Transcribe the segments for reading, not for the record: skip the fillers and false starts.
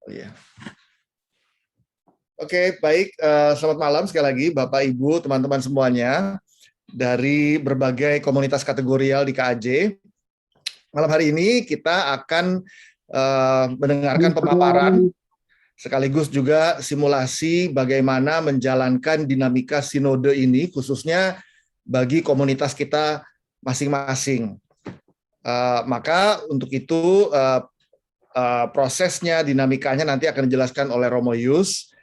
Oh iya. Oke, baik. Selamat malam sekali lagi Bapak, Ibu, teman-teman semuanya dari berbagai komunitas kategorial di KAJ. Malam hari ini kita akan mendengarkan pemaparan sekaligus juga simulasi bagaimana menjalankan dinamika sinode ini, khususnya bagi komunitas kita masing-masing. Maka untuk itu prosesnya, dinamikanya nanti akan dijelaskan oleh Romo Yus.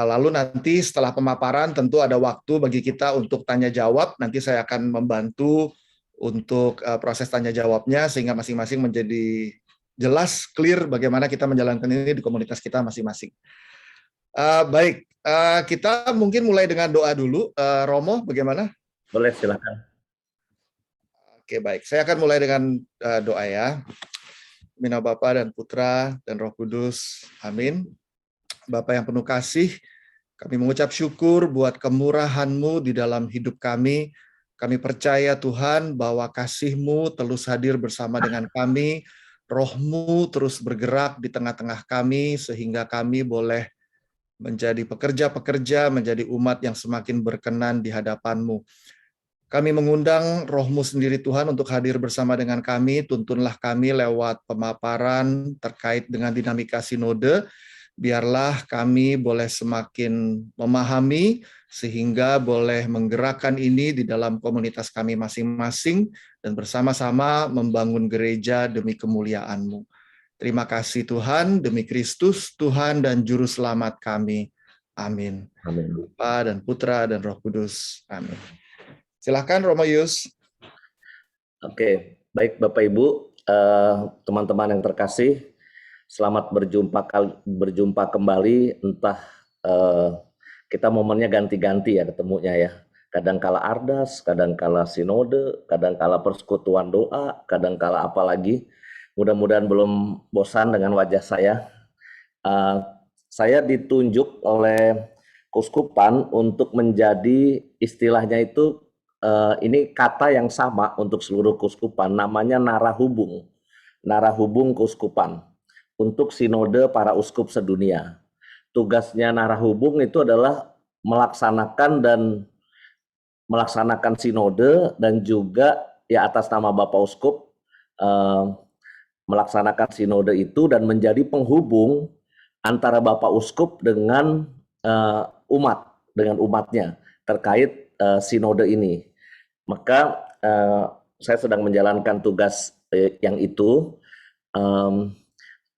Lalu nanti setelah pemaparan tentu ada waktu bagi kita untuk tanya jawab. Nanti saya akan membantu untuk proses tanya jawabnya sehingga masing-masing menjadi jelas, clear bagaimana kita menjalankan ini di komunitas kita masing-masing. Baik, kita mungkin mulai dengan doa dulu. Romo, bagaimana? Boleh, silakan. Oke, baik. Saya akan mulai dengan doa ya. Mina Bapa dan Putra dan Roh Kudus. Amin. Bapa yang penuh kasih, kami mengucap syukur buat kemurahan-Mu di dalam hidup kami. Kami percaya Tuhan bahwa kasih-Mu terus hadir bersama dengan kami. Roh-Mu terus bergerak di tengah-tengah kami sehingga kami boleh menjadi pekerja-pekerja, menjadi umat yang semakin berkenan di hadapan-Mu. Kami mengundang Roh-Mu sendiri Tuhan untuk hadir bersama dengan kami. Tuntunlah kami lewat pemaparan terkait dengan dinamika sinode. Biarlah kami boleh semakin memahami sehingga boleh menggerakkan ini di dalam komunitas kami masing-masing dan bersama-sama membangun gereja demi kemuliaan-Mu. Terima kasih Tuhan, demi Kristus, Tuhan dan Juru Selamat kami. Amin. Amin. Bapa dan Putra dan Roh Kudus. Amin. Silakan Romo Yus. Oke, baik Bapak Ibu, teman-teman yang terkasih, selamat berjumpa kembali. Entah kita momennya ganti-ganti ya ketemunya ya. Kadangkala Ardas, kadangkala sinode, kadangkala persekutuan doa, kadangkala apa lagi. Mudah-mudahan belum bosan dengan wajah saya. Saya ditunjuk oleh Keuskupan untuk menjadi istilahnya itu ini kata yang sama untuk seluruh keuskupan, namanya narahubung keuskupan untuk sinode para uskup sedunia. Tugasnya narahubung itu adalah melaksanakan sinode dan juga ya atas nama Bapak Uskup melaksanakan sinode itu dan menjadi penghubung antara Bapak Uskup dengan umatnya terkait sinode ini. Maka saya sedang menjalankan tugas yang itu.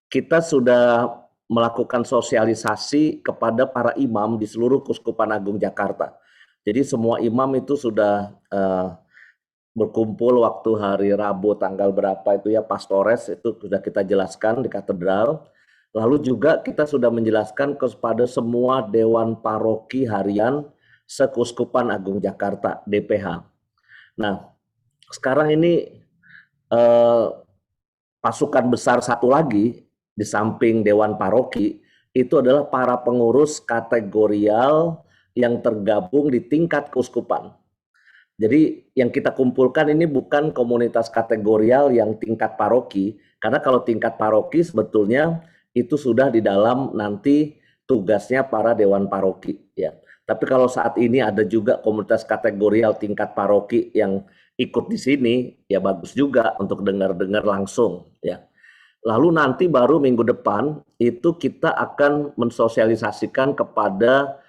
Kita sudah melakukan sosialisasi kepada para imam di seluruh Keuskupan Agung Jakarta. Jadi semua imam itu sudah berkumpul waktu hari Rabu tanggal berapa itu ya, Pastores itu sudah kita jelaskan di katedral. Lalu juga kita sudah menjelaskan kepada semua Dewan Paroki Harian Sekeuskupan Agung Jakarta, DPH. Nah, sekarang ini pasukan besar satu lagi di samping Dewan Paroki itu adalah para pengurus kategorial yang tergabung di tingkat keuskupan. Jadi yang kita kumpulkan ini bukan komunitas kategorial yang tingkat paroki, karena kalau tingkat paroki sebetulnya itu sudah di dalam nanti tugasnya para Dewan Paroki ya. Tapi kalau saat ini ada juga komunitas kategorial tingkat paroki yang ikut di sini, ya bagus juga untuk dengar-dengar langsung ya. Lalu nanti baru minggu depan itu kita akan mensosialisasikan kepada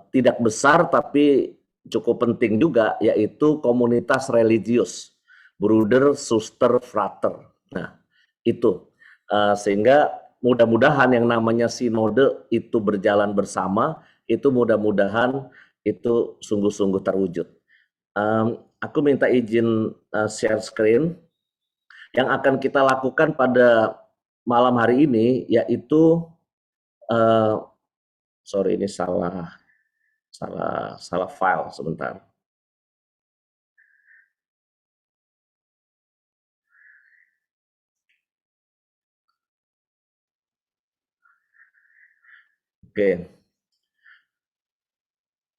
tidak besar tapi cukup penting juga, yaitu komunitas religius, Bruder, Suster, Frater. Nah, itu sehingga mudah-mudahan yang namanya sinode itu berjalan bersama, itu mudah-mudahan itu sungguh-sungguh terwujud. Aku minta izin share screen. Yang akan kita lakukan pada malam hari ini yaitu sorry ini salah file sebentar. Oke.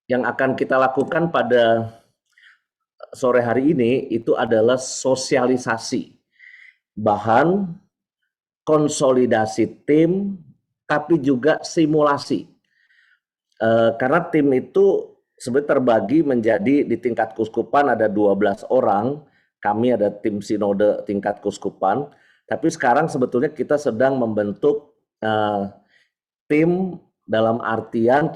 Yang akan kita lakukan pada sore hari ini itu adalah sosialisasi bahan konsolidasi tim, tapi juga simulasi. Karena tim itu sebenarnya terbagi menjadi di tingkat keuskupan ada 12 orang, kami ada tim sinode tingkat keuskupan, tapi sekarang sebetulnya kita sedang membentuk tim dalam artian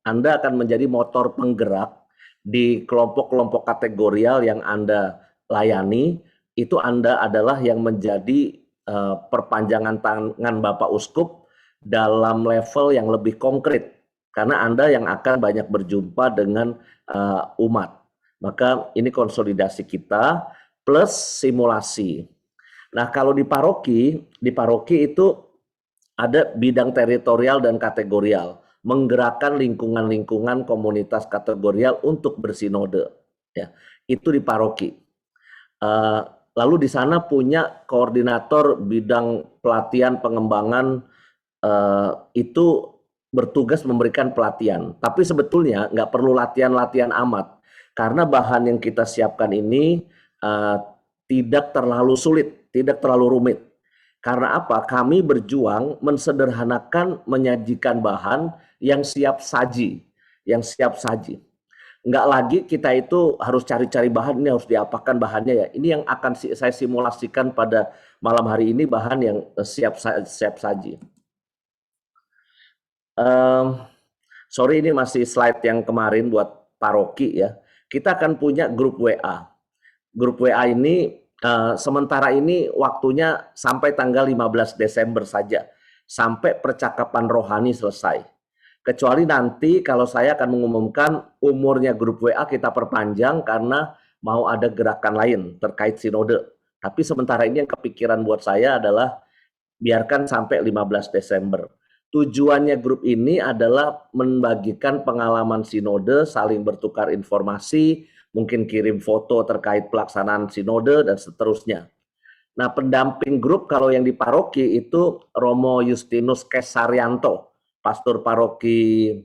Anda akan menjadi motor penggerak di kelompok-kelompok kategorial yang Anda layani, itu Anda adalah yang menjadi perpanjangan tangan Bapak Uskup dalam level yang lebih konkret, karena Anda yang akan banyak berjumpa dengan umat. Maka ini konsolidasi kita plus simulasi. Nah, kalau di paroki itu ada bidang teritorial dan kategorial, menggerakkan lingkungan-lingkungan komunitas kategorial untuk bersinode. Ya, itu di paroki. Lalu di sana punya koordinator bidang pelatihan pengembangan, itu bertugas memberikan pelatihan. Tapi sebetulnya nggak perlu latihan-latihan amat, karena bahan yang kita siapkan ini tidak terlalu sulit, tidak terlalu rumit. Karena apa? Kami berjuang mensederhanakan, menyajikan bahan yang siap saji, Nggak lagi kita itu harus cari-cari bahan, ini harus diapakan bahannya ya. Ini yang akan saya simulasikan pada malam hari ini, bahan yang siap saji. Sorry, ini masih slide yang kemarin buat paroki ya. Kita akan punya grup WA. Grup WA ini sementara ini waktunya sampai tanggal 15 Desember saja, sampai percakapan rohani selesai. Kecuali nanti kalau saya akan mengumumkan umurnya grup WA kita perpanjang karena mau ada gerakan lain terkait sinode. Tapi sementara ini yang kepikiran buat saya adalah biarkan sampai 15 Desember. Tujuannya grup ini adalah membagikan pengalaman sinode, saling bertukar informasi, mungkin kirim foto terkait pelaksanaan sinode, dan seterusnya. Nah, pendamping grup kalau yang di paroki itu Romo Justinus Kesaryanto, pastor paroki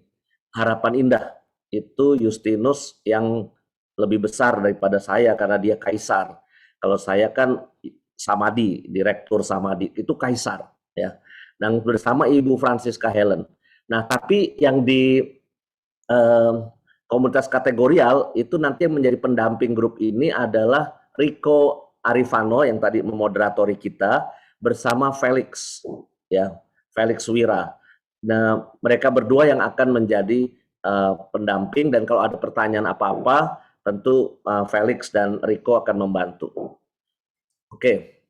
Harapan Indah. Itu Justinus yang lebih besar daripada saya karena dia kaisar. Kalau saya kan Samadi, direktur Samadi, itu kaisar ya. Dan bersama Ibu Francisca Helen. Nah, tapi yang di komunitas kategorial itu nanti yang menjadi pendamping grup ini adalah Rico Arifano yang tadi memoderatori kita bersama Felix ya, Felix Wira. Nah, mereka berdua yang akan menjadi pendamping, dan kalau ada pertanyaan apa-apa tentu Felix dan Rico akan membantu. Oke.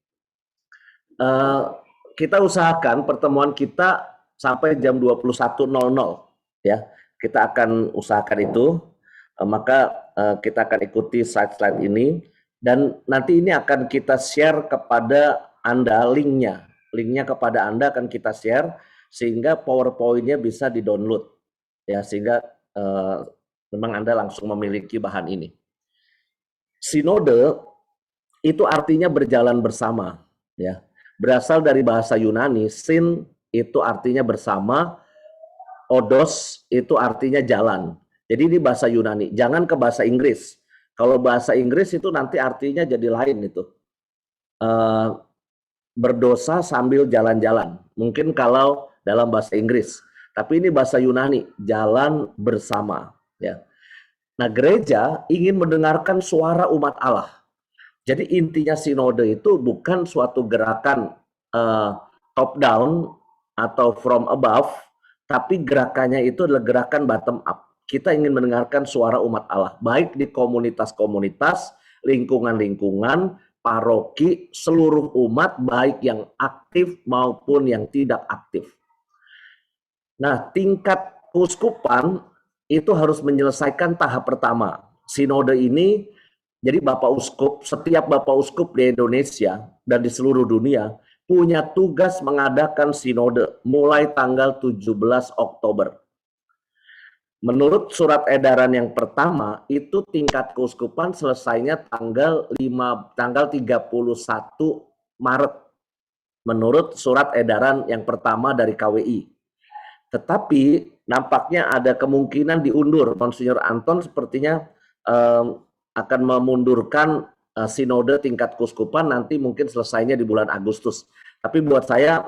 Kita usahakan pertemuan kita sampai jam 21.00 ya. Kita akan usahakan itu, maka kita akan ikuti slide-slide ini, dan nanti ini akan kita share kepada Anda linknya kepada Anda akan kita share sehingga PowerPoint-nya bisa di-download ya, sehingga memang Anda langsung memiliki bahan ini. Sinode itu artinya berjalan bersama ya. Berasal dari bahasa Yunani, sin itu artinya bersama, odos itu artinya jalan. Jadi ini bahasa Yunani, jangan ke bahasa Inggris. Kalau bahasa Inggris itu nanti artinya jadi lain itu. Berdosa sambil jalan-jalan. Mungkin kalau dalam bahasa Inggris. Tapi ini bahasa Yunani, jalan bersama. Ya. Nah, gereja ingin mendengarkan suara umat Allah. Jadi intinya sinode itu bukan suatu gerakan top down atau from above, tapi gerakannya itu adalah gerakan bottom up. Kita ingin mendengarkan suara umat Allah, baik di komunitas-komunitas, lingkungan-lingkungan, paroki, seluruh umat, baik yang aktif maupun yang tidak aktif. Nah, tingkat keuskupan itu harus menyelesaikan tahap pertama. Sinode ini, jadi setiap Bapak Uskup di Indonesia dan di seluruh dunia punya tugas mengadakan sinode mulai tanggal 17 Oktober. Menurut surat edaran yang pertama, itu tingkat keuskupan selesainya tanggal 31 Maret. Menurut surat edaran yang pertama dari KWI. Tetapi nampaknya ada kemungkinan diundur. Monsinyur Anton sepertinya akan memundurkan sinode tingkat keuskupan, nanti mungkin selesainya di bulan Agustus. Tapi buat saya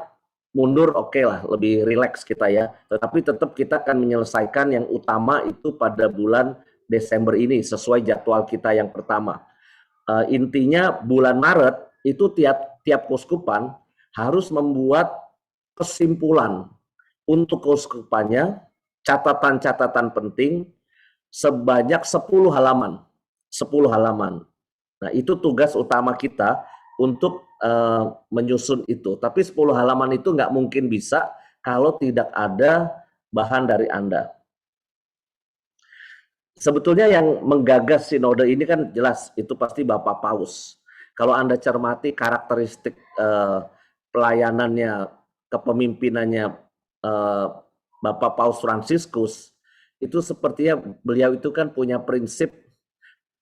mundur oke lah, lebih rileks kita ya. Tetapi tetap kita akan menyelesaikan yang utama itu pada bulan Desember ini sesuai jadwal kita yang pertama. Intinya bulan Maret itu tiap keuskupan harus membuat kesimpulan untuk keuskupannya, catatan-catatan penting sebanyak 10 halaman. 10 halaman. Nah, itu tugas utama kita untuk menyusun itu. Tapi 10 halaman itu nggak mungkin bisa kalau tidak ada bahan dari Anda. Sebetulnya yang menggagas sinode ini kan jelas itu pasti Bapak Paus. Kalau Anda cermati karakteristik pelayanannya, kepemimpinannya Bapak Paus Fransiskus, itu sepertinya beliau itu kan punya prinsip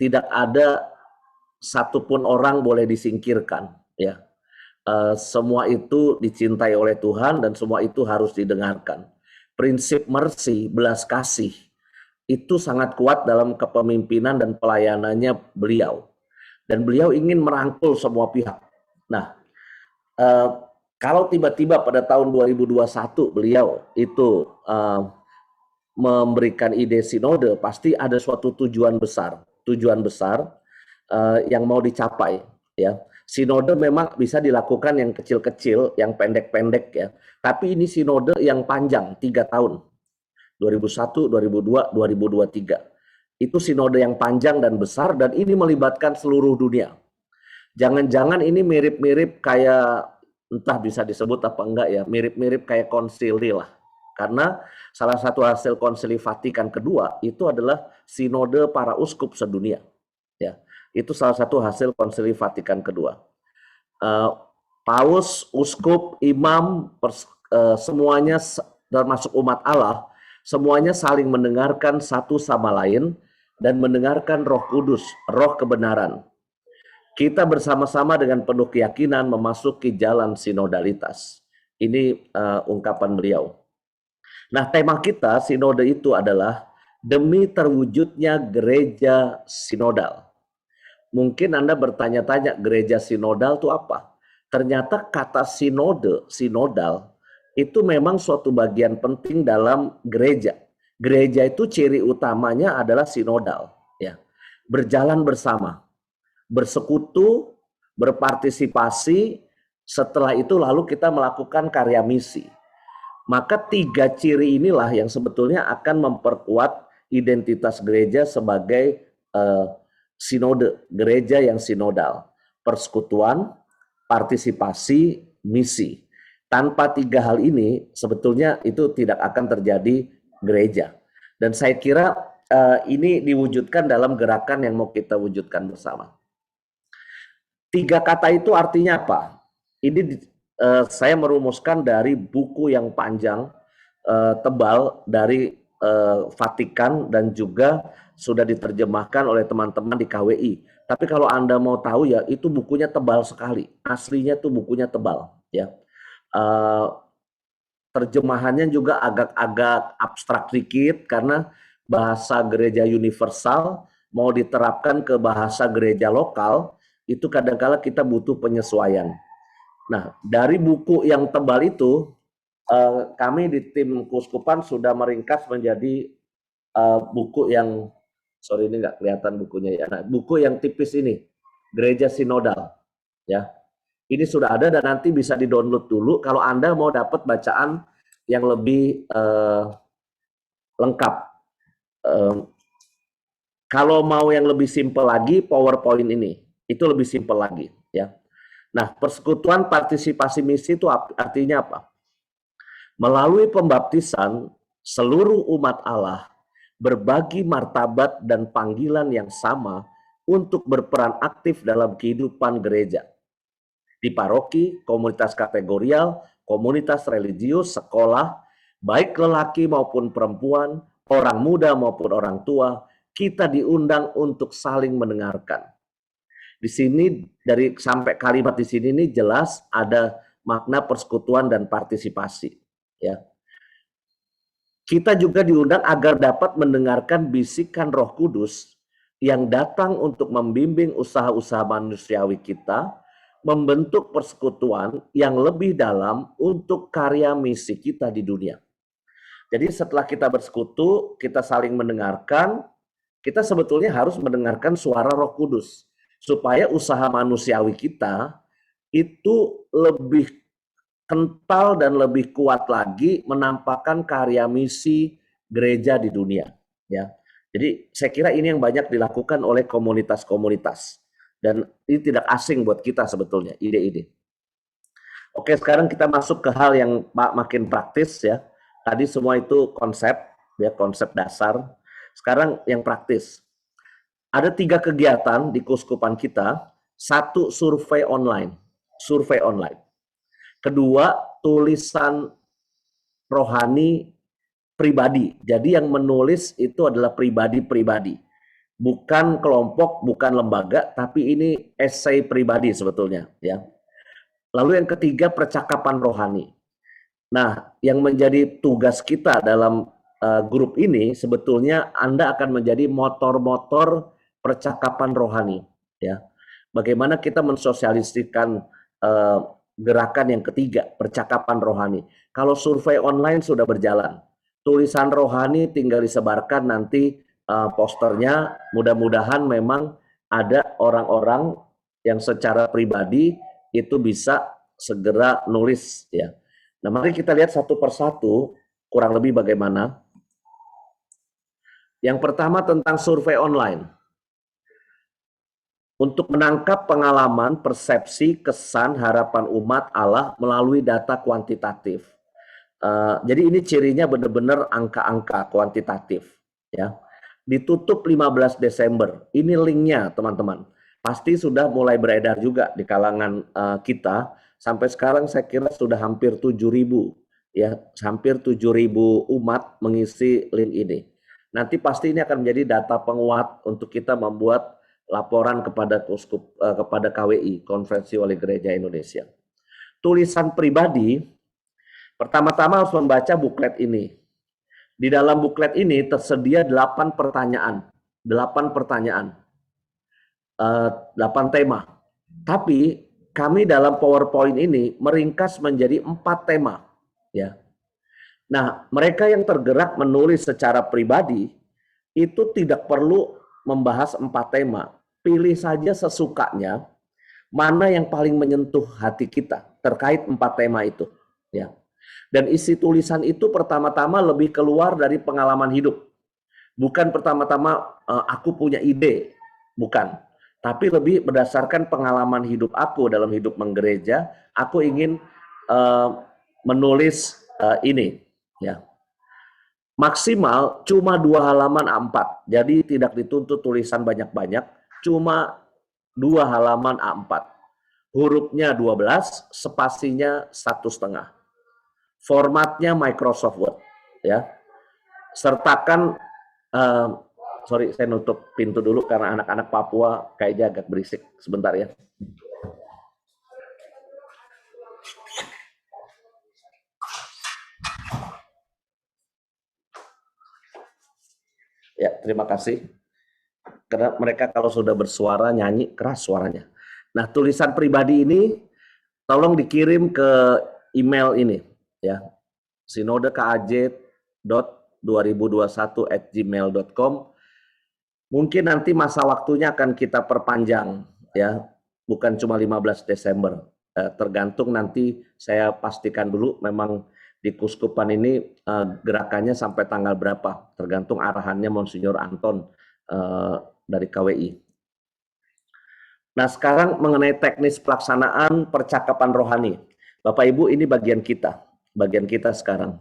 tidak ada satupun orang boleh disingkirkan, ya. Semua itu dicintai oleh Tuhan dan semua itu harus didengarkan. Prinsip mercy, belas kasih, itu sangat kuat dalam kepemimpinan dan pelayanannya beliau. Dan beliau ingin merangkul semua pihak. Nah, kalau tiba-tiba pada tahun 2021 beliau itu memberikan ide sinode, pasti ada suatu tujuan besar yang mau dicapai, ya. Sinode memang bisa dilakukan yang kecil-kecil, yang pendek-pendek ya. Tapi ini sinode yang panjang 3 tahun. 2001, 2002, 2023. Itu sinode yang panjang dan besar dan ini melibatkan seluruh dunia. Jangan-jangan ini mirip-mirip kayak, entah bisa disebut apa enggak ya, mirip-mirip kayak konsili lah. Karena salah satu hasil konsili Vatikan kedua itu adalah sinode para uskup sedunia. Ya, itu salah satu hasil konsili Vatikan kedua. Paus, uskup, imam, semuanya termasuk umat Allah, semuanya saling mendengarkan satu sama lain dan mendengarkan Roh Kudus, Roh kebenaran. Kita bersama-sama dengan penuh keyakinan memasuki jalan sinodalitas. Ini ungkapan beliau. Nah, tema kita sinode itu adalah demi terwujudnya gereja sinodal. Mungkin Anda bertanya-tanya gereja sinodal itu apa? Ternyata kata sinode, sinodal, itu memang suatu bagian penting dalam gereja. Gereja itu ciri utamanya adalah sinodal, ya. Berjalan bersama, bersekutu, berpartisipasi, setelah itu lalu kita melakukan karya misi. Maka 3 ciri inilah yang sebetulnya akan memperkuat identitas gereja sebagai sinode, gereja yang sinodal. Persekutuan, partisipasi, misi. Tanpa 3 hal ini sebetulnya itu tidak akan terjadi gereja. Dan saya kira ini diwujudkan dalam gerakan yang mau kita wujudkan bersama. 3 kata itu artinya apa? Ini saya merumuskan dari buku yang panjang, tebal dari Vatikan dan juga sudah diterjemahkan oleh teman-teman di KWI. Tapi kalau Anda mau tahu ya, itu bukunya tebal sekali. Aslinya tuh bukunya tebal, ya. Terjemahannya juga agak-agak abstrak dikit karena bahasa gereja universal mau diterapkan ke bahasa gereja lokal, itu kadang-kala kita butuh penyesuaian. Nah, dari buku yang tebal itu, kami di tim keuskupan sudah meringkas menjadi buku yang, sorry ini nggak kelihatan bukunya ya. Nah, buku yang tipis ini, Gereja Sinodal, ya. Ini sudah ada dan nanti bisa di-download dulu kalau Anda mau dapat bacaan yang lebih lengkap. Kalau mau yang lebih simpel lagi, PowerPoint ini, itu lebih simpel lagi, ya. Nah, persekutuan partisipasi misi itu artinya apa? Melalui pembaptisan, seluruh umat Allah berbagi martabat dan panggilan yang sama untuk berperan aktif dalam kehidupan gereja. Di paroki, komunitas kategorial, komunitas religius, sekolah, baik lelaki maupun perempuan, orang muda maupun orang tua, kita diundang untuk saling mendengarkan. Di sini dari sampai kalimat di sini ini jelas ada makna persekutuan dan partisipasi, ya. Kita juga diundang agar dapat mendengarkan bisikan Roh Kudus yang datang untuk membimbing usaha-usaha manusiawi kita membentuk persekutuan yang lebih dalam untuk karya misi kita di dunia. Jadi setelah kita bersekutu, kita saling mendengarkan, kita sebetulnya harus mendengarkan suara Roh Kudus supaya usaha manusiawi kita itu lebih kental dan lebih kuat lagi menampakkan karya misi gereja di dunia, ya. Jadi saya kira ini yang banyak dilakukan oleh komunitas-komunitas dan ini tidak asing buat kita sebetulnya ide-ide. Oke, sekarang kita masuk ke hal yang makin praktis ya. Tadi semua itu konsep, ya, konsep dasar. Sekarang yang praktis. Ada 3 kegiatan di keuskupan kita. 1, survei online. Survei online. Kedua, tulisan rohani pribadi. Jadi yang menulis itu adalah pribadi-pribadi. Bukan kelompok, bukan lembaga, tapi ini esai pribadi sebetulnya, ya. Lalu yang ketiga, percakapan rohani. Nah, yang menjadi tugas kita dalam grup ini sebetulnya Anda akan menjadi motor-motor percakapan rohani, ya. Bagaimana kita mensosialisasikan gerakan yang ketiga, percakapan rohani. Kalau survei online sudah berjalan, tulisan rohani tinggal disebarkan nanti posternya. Mudah-mudahan memang ada orang-orang yang secara pribadi itu bisa segera nulis, ya. Nah, mari kita lihat satu persatu kurang lebih bagaimana. Yang pertama tentang survei online. Untuk menangkap pengalaman, persepsi, kesan, harapan umat Allah melalui data kuantitatif. Jadi ini cirinya benar-benar angka-angka kuantitatif, ya. Ditutup 15 Desember. Ini linknya, teman-teman. Pasti sudah mulai beredar juga di kalangan kita. Sampai sekarang saya kira sudah hampir 7.000, ya, hampir 7.000 umat mengisi link ini. Nanti pasti ini akan menjadi data penguat untuk kita membuat laporan kepada kepada KWI, Konferensi Wali Gereja Indonesia. Tulisan pribadi, pertama-tama harus membaca buklet ini. Di dalam buklet ini tersedia 8 pertanyaan, 8 pertanyaan, 8 tema. Tapi kami dalam PowerPoint ini meringkas menjadi 4 tema, ya. Nah, mereka yang tergerak menulis secara pribadi itu tidak perlu membahas 4 tema. Pilih saja sesukanya mana yang paling menyentuh hati kita terkait 4 tema itu, ya. Dan isi tulisan itu pertama-tama lebih keluar dari pengalaman hidup. Bukan pertama-tama aku punya ide, bukan. Tapi lebih berdasarkan pengalaman hidup aku dalam hidup menggereja, aku ingin menulis ini, ya. Maksimal cuma 2 halaman A4. Jadi tidak dituntut tulisan banyak-banyak, cuma 2 halaman A4. Hurufnya 12, spasinya 1,5. Formatnya Microsoft Word, ya. Sertakan sorry, saya nutup pintu dulu karena anak-anak Papua kayaknya agak berisik. Sebentar, ya. Ya, terima kasih. Karena mereka kalau sudah bersuara nyanyi keras suaranya. Nah, tulisan pribadi ini tolong dikirim ke email ini, ya. sinodekaj.2021@gmail.com. Mungkin nanti masa waktunya akan kita perpanjang, ya. Bukan cuma 15 Desember. Tergantung nanti saya pastikan dulu memang di Kuskupan ini gerakannya sampai tanggal berapa, tergantung arahannya Monsinyur Anton dari KWI. Nah, sekarang mengenai teknis pelaksanaan percakapan rohani. Bapak Ibu, ini bagian kita sekarang.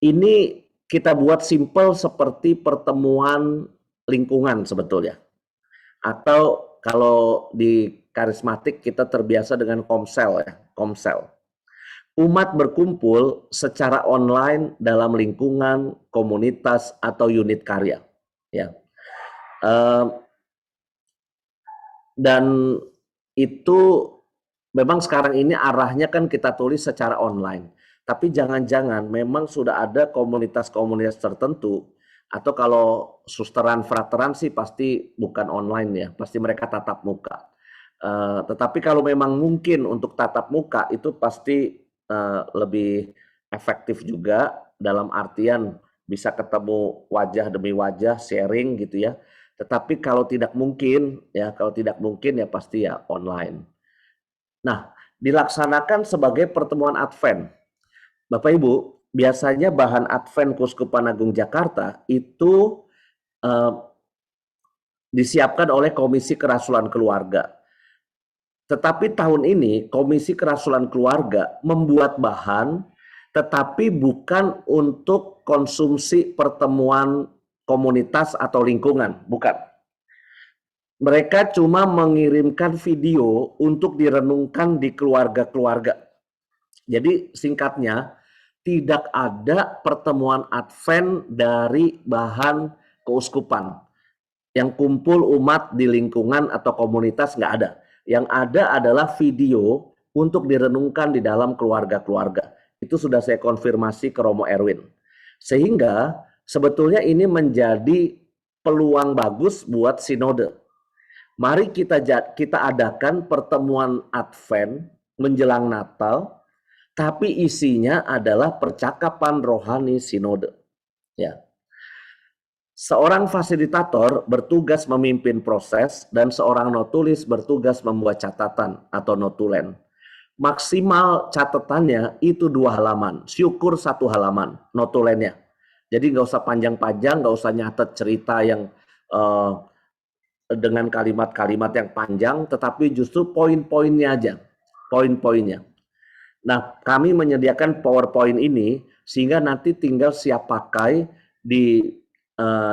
Ini kita buat simple seperti pertemuan lingkungan sebetulnya. Atau kalau di karismatik kita terbiasa dengan komsel, ya, komsel. Umat berkumpul secara online dalam lingkungan, komunitas, atau unit karya, ya. Dan itu memang sekarang ini arahnya kan kita tulis secara online. Tapi jangan-jangan memang sudah ada komunitas-komunitas tertentu, atau kalau susteran frateran sih pasti bukan online, ya, pasti mereka tatap muka. Tetapi kalau memang mungkin untuk tatap muka itu pasti lebih efektif juga, dalam artian bisa ketemu wajah demi wajah, sharing gitu ya. Tetapi kalau tidak mungkin ya pasti ya online. Nah, dilaksanakan sebagai pertemuan Advent. Bapak Ibu, biasanya bahan Advent Keuskupan Agung Jakarta itu disiapkan oleh Komisi Kerasulan Keluarga. Tetapi tahun ini Komisi Kerasulan Keluarga membuat bahan tetapi bukan untuk konsumsi pertemuan komunitas atau lingkungan, bukan. Mereka cuma mengirimkan video untuk direnungkan di keluarga-keluarga. Jadi singkatnya, tidak ada pertemuan Advent dari bahan keuskupan. Yang kumpul umat di lingkungan atau komunitas nggak ada. Yang ada adalah video untuk direnungkan di dalam keluarga-keluarga. Itu sudah saya konfirmasi ke Romo Erwin. Sehingga sebetulnya ini menjadi peluang bagus buat sinode. Mari kita adakan pertemuan Advent menjelang Natal, tapi isinya adalah percakapan rohani sinode. Ya. Seorang fasilitator bertugas memimpin proses dan seorang notulis bertugas membuat catatan atau notulen. Maksimal catatannya itu 2 halaman, syukur 1 halaman notulennya. Jadi nggak usah panjang-panjang, nggak usah nyatet cerita yang dengan kalimat-kalimat yang panjang, tetapi justru poin-poinnya aja, poin-poinnya. Nah, kami menyediakan PowerPoint ini sehingga nanti tinggal siap pakai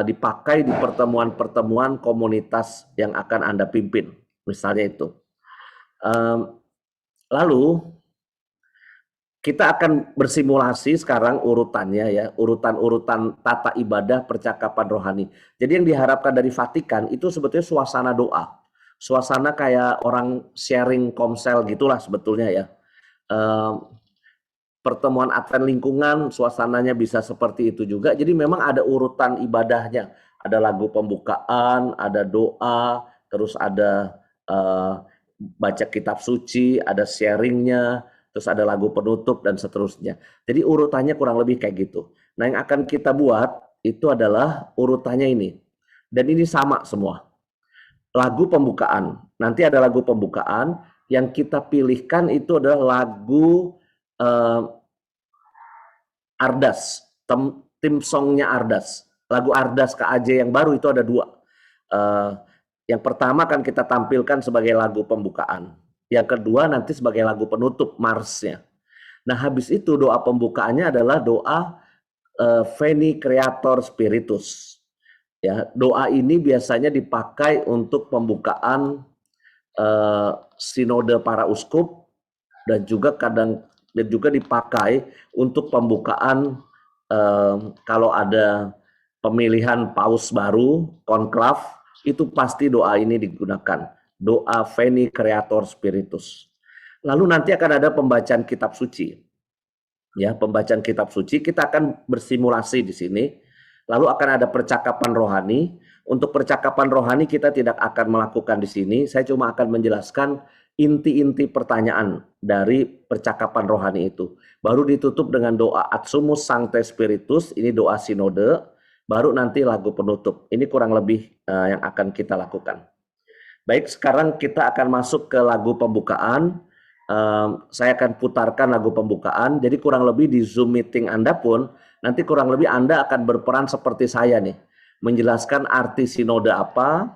dipakai di pertemuan-pertemuan komunitas yang akan Anda pimpin, misalnya itu. Lalu kita akan bersimulasi sekarang urutannya ya, urutan-urutan tata ibadah percakapan rohani. Jadi yang diharapkan dari Vatikan itu sebetulnya suasana doa, suasana kayak orang sharing komsel gitulah sebetulnya ya. Pertemuan Advent lingkungan suasananya bisa seperti itu juga. Jadi memang ada urutan ibadahnya, ada lagu pembukaan, ada doa, terus ada baca kitab suci, ada sharingnya, terus ada lagu penutup dan seterusnya. Jadi urutannya kurang lebih kayak gitu. Nah, yang akan kita buat itu adalah urutannya ini. Dan ini sama semua. Lagu pembukaan. Nanti ada lagu pembukaan, yang kita pilihkan itu adalah lagu Ardas, tim songnya Ardas. Lagu Ardas KAJ yang baru itu ada 2. Yang pertama akan kita tampilkan sebagai lagu pembukaan. Yang kedua nanti sebagai lagu penutup, Marsnya. Nah, habis itu doa pembukaannya adalah doa Veni Creator Spiritus. Ya, doa ini biasanya dipakai untuk pembukaan sinode para uskup dan juga dipakai untuk pembukaan kalau ada pemilihan paus baru, konklav, itu pasti doa ini digunakan. Doa Veni Creator Spiritus. Lalu nanti akan ada pembacaan kitab suci. Ya, pembacaan kitab suci kita akan bersimulasi di sini. Lalu akan ada percakapan rohani. Untuk percakapan rohani kita tidak akan melakukan di sini. Saya cuma akan menjelaskan inti-inti pertanyaan dari percakapan rohani itu. Baru ditutup dengan doa Ad Sumus Sancte Spiritus, ini doa sinode, baru nanti lagu penutup. Ini kurang lebih yang akan kita lakukan. Baik, sekarang kita akan masuk ke lagu pembukaan. Saya akan putarkan lagu pembukaan, jadi kurang lebih di Zoom meeting Anda pun, nanti kurang lebih Anda akan berperan seperti saya nih, menjelaskan arti sinode apa,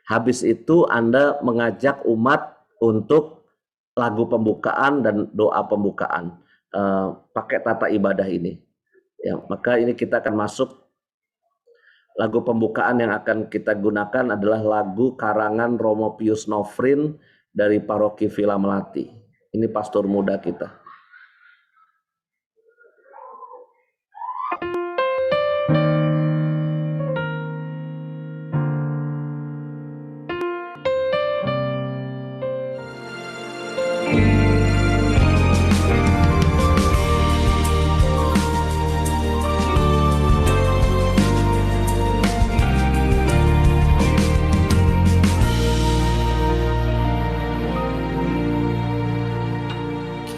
habis itu Anda mengajak umat untuk lagu pembukaan dan doa pembukaan pakai tata ibadah ini. Ya, maka ini kita akan masuk. Lagu pembukaan yang akan kita gunakan adalah lagu karangan Romo Pius Nofrin dari Paroki Villa Melati. Ini pastor muda kita.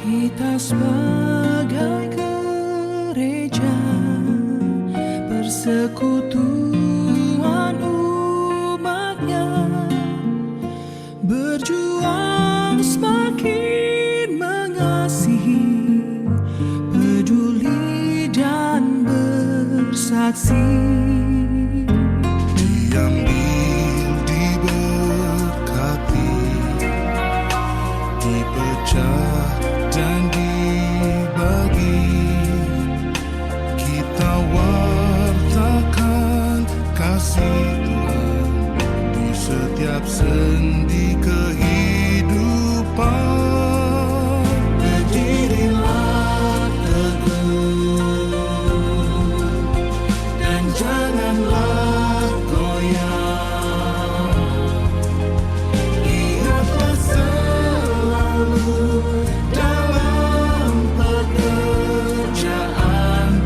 Kita sebagai gereja, persekutuan umatnya, berjuang semakin mengasihi, peduli dan bersaksi. Diambil, diberkati, dipecah dan dibagi. Kita wartakan kasih Tuhan di setiap sendi kehidupan. Berdirilah teguh dan janganlah goyah. Ingatlah selalu dalam pekerjaan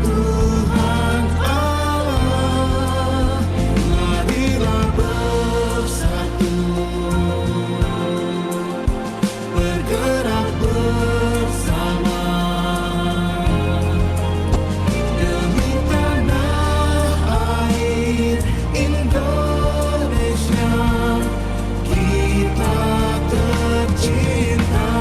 Tuhan Allah. Marilah bersatu, bergerak bersama demi tanah air Indonesia kita tercinta.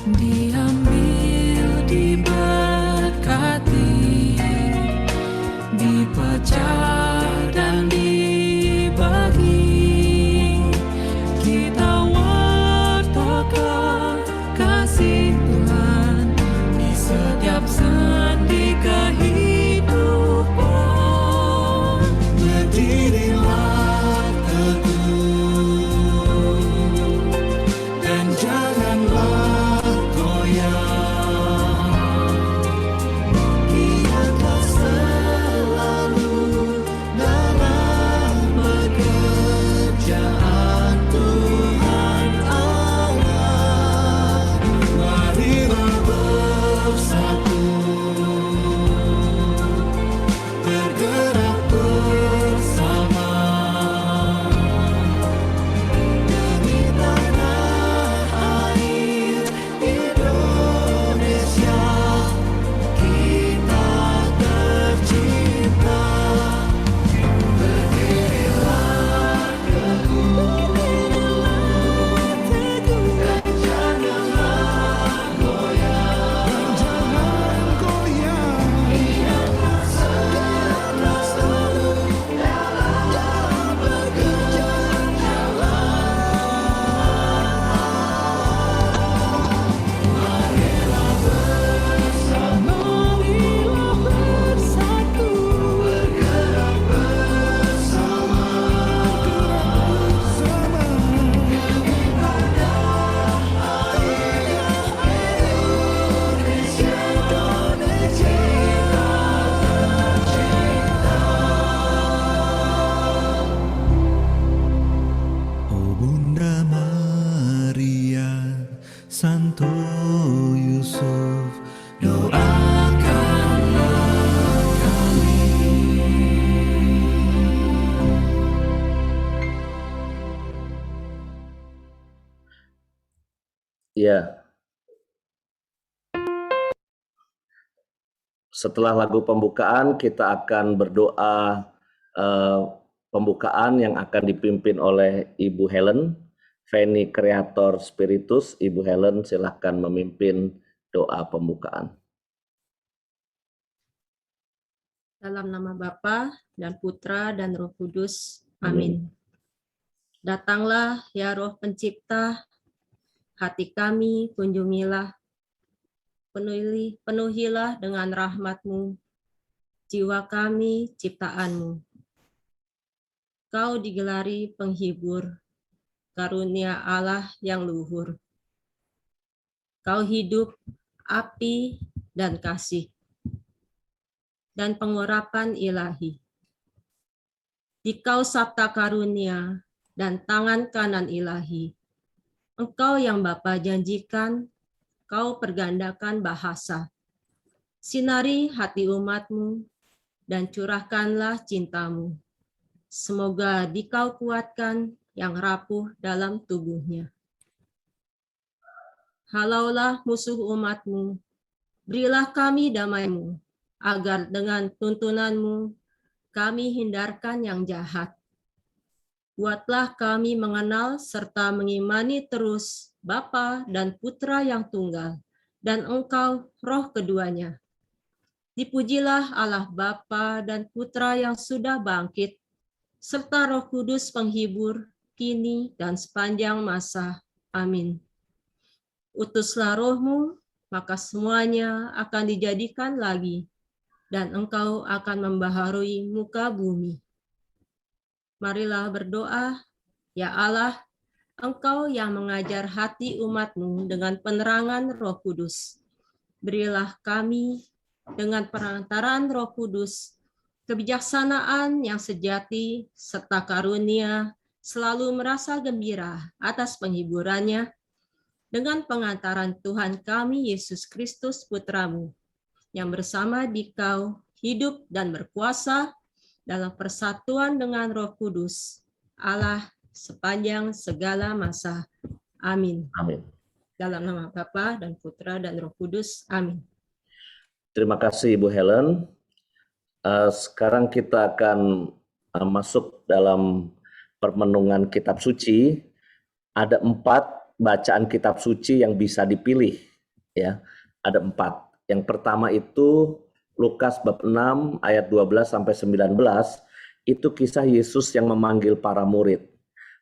Diambil, diberkati, dipecah dan dibagi. Kita wartakan kasih Tuhan di setiap sendi kehidupan. Berdirilah teguh dan janganlah goyah. Ingatlah selalu dalam pekerjaan Tuhan Allah. Marilah bersatu, bergerak bersama demi tanah air Indonesia kita tercinta. Berdirilah teguh dan janganlah goyah. Ingatlah selalu dalam pekerjaan Marilah bersatu, bergerak bersama demi tanah air Indonesia kita tercinta. Oh Bunda Maria, Santo Yusuf, doakanlah kami. Ya, setelah lagu pembukaan kita akan berdoa pembukaan yang akan dipimpin oleh Ibu Helen, Veni Creator Spiritus. Ibu Helen silahkan memimpin doa pembukaan. Dalam nama Bapa dan Putra dan Roh Kudus. Amin. Datanglah ya Roh Pencipta, hati kami kunjungilah, penuhilah dengan rahmat-Mu, jiwa kami ciptaan-Mu. Kau digelari penghibur, karunia Allah yang luhur. Kau hidup api, dan kasih, dan pengurapan ilahi. Dikau sabta karunia dan tangan kanan ilahi. Engkau yang Bapa janjikan, kau pergandakan bahasa. Sinari hati umat-Mu dan curahkanlah cinta-Mu. Semoga dikau kuatkan yang rapuh dalam tubuhnya. Halaulah musuh umat-Mu, berilah kami damai-Mu, agar dengan tuntunan-Mu kami hindarkan yang jahat. Buatlah kami mengenal serta mengimani terus Bapa dan Putra yang tunggal, dan Engkau Roh keduanya. Dipujilah Allah Bapa dan Putra yang sudah bangkit, serta Roh Kudus penghibur, kini dan sepanjang masa. Amin. Utuslah Roh-Mu, maka semuanya akan dijadikan lagi, dan Engkau akan membaharui muka bumi. Marilah berdoa, ya Allah, Engkau yang mengajar hati umat-Mu dengan penerangan Roh Kudus. Berilah kami dengan perantaraan Roh Kudus kebijaksanaan yang sejati serta karunia selalu merasa gembira atas penghiburannya dengan pengantaran Tuhan kami Yesus Kristus Putra-Mu, yang bersama Dikau hidup dan berkuasa dalam persatuan dengan Roh Kudus, Allah sepanjang segala masa. Amin. Amin. Dalam nama Bapa dan Putra dan Roh Kudus. Amin. Terima kasih Ibu Helen. Sekarang kita akan masuk dalam permenungan kitab suci. Ada 4 bacaan kitab suci yang bisa dipilih. Ya, ada 4. Yang pertama itu Lukas bab 6 ayat 12 sampai 19, itu kisah Yesus yang memanggil para murid.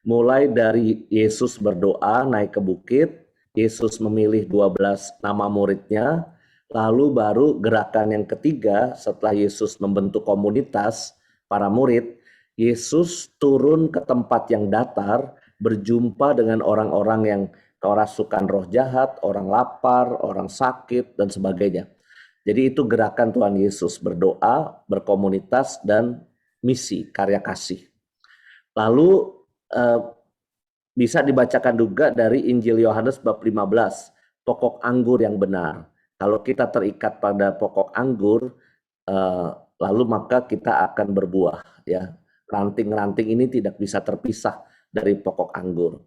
Mulai dari Yesus berdoa naik ke bukit, Yesus memilih 12 nama muridnya, lalu baru gerakan yang ketiga setelah Yesus membentuk komunitas para murid, Yesus turun ke tempat yang datar, berjumpa dengan orang-orang yang kerasukan roh jahat, orang lapar, orang sakit, dan sebagainya. Jadi itu gerakan Tuhan Yesus, berdoa, berkomunitas, dan misi, karya kasih. Lalu bisa dibacakan juga dari Injil Yohanes bab 15, pokok anggur yang benar. Kalau kita terikat pada pokok anggur, lalu maka kita akan berbuah. Ya, ranting-ranting ini tidak bisa terpisah dari pokok anggur.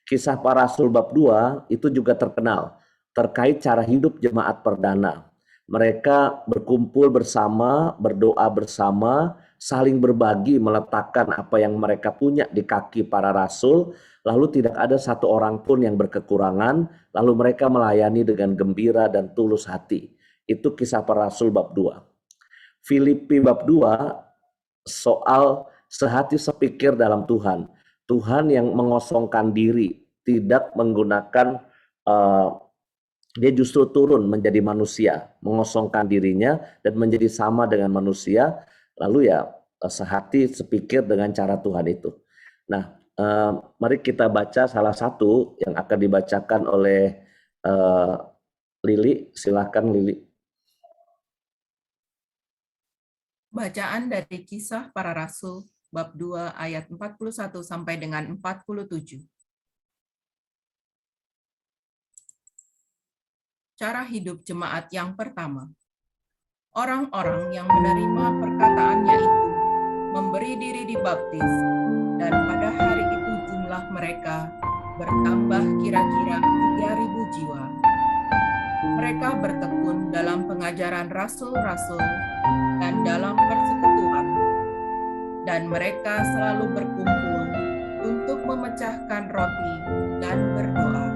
Kisah para Rasul bab 2 itu juga terkenal terkait cara hidup jemaat perdana. Mereka berkumpul bersama, berdoa bersama, saling berbagi, meletakkan apa yang mereka punya di kaki para rasul, lalu tidak ada satu orang pun yang berkekurangan, lalu mereka melayani dengan gembira dan tulus hati. Itu kisah para rasul bab 2. Filipi bab 2 soal sehati sepikir dalam Tuhan. Tuhan yang mengosongkan diri, tidak menggunakan dia justru turun menjadi manusia, mengosongkan dirinya dan menjadi sama dengan manusia, lalu ya sehati sepikir dengan cara Tuhan itu. Nah, mari kita baca salah satu yang akan dibacakan oleh Lili. Silakan Lili. Bacaan dari Kisah Para Rasul bab 2 ayat 41 sampai dengan 47. Cara hidup jemaat yang pertama. Orang-orang yang menerima perkataannya itu memberi diri dibaptis, dan pada hari itu jumlah mereka bertambah kira-kira 3.000 jiwa. Mereka bertekun dalam pengajaran rasul-rasul dan dalam persekutuan, dan mereka selalu berkumpul untuk memecahkan roti dan berdoa.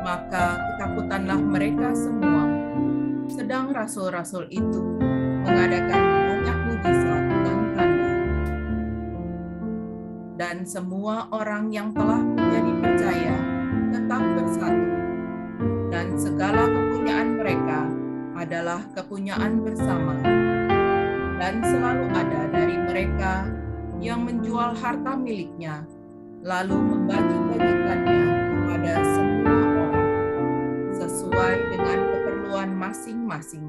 Maka ketakutanlah mereka semua, sedang rasul-rasul itu mengadakan banyak mujizat dan tanda. Dan semua orang yang telah menjadi percaya tetap bersatu, dan segala kepunyaan mereka adalah kepunyaan bersama. Dan selalu ada dari mereka yang menjual harta miliknya, lalu membagi-bagikannya kepada semua orang, sesuai dengan masing-masing.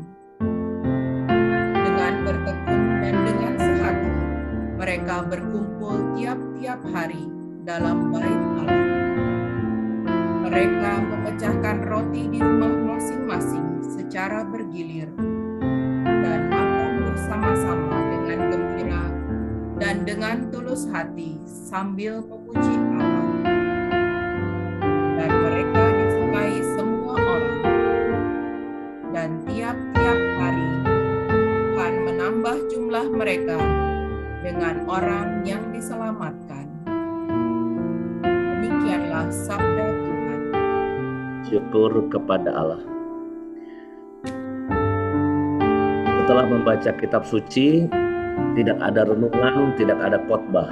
Dengan bertekun dan dengan sehati, mereka berkumpul tiap-tiap hari dalam bait Allah. Mereka memecahkan roti di rumah masing-masing secara bergilir dan makan bersama-sama dengan gembira dan dengan tulus hati sambil memuji Allah. Dan mereka disukai semua orang. Dan tiap-tiap hari Tuhan menambah jumlah mereka dengan orang yang diselamatkan. Demikianlah sabda Tuhan. Syukur kepada Allah. Setelah membaca kitab suci, tidak ada renungan, tidak ada khotbah.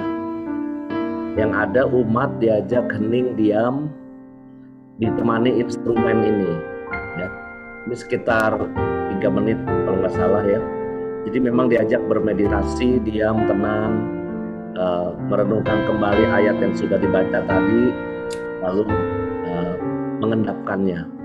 Yang ada umat diajak hening diam, ditemani instrumen ini. Ya. Ini sekitar 3 menit kalau nggak salah ya. Jadi memang diajak bermeditasi, diam, tenang, merenungkan kembali ayat yang sudah dibaca tadi, lalu mengendapkannya.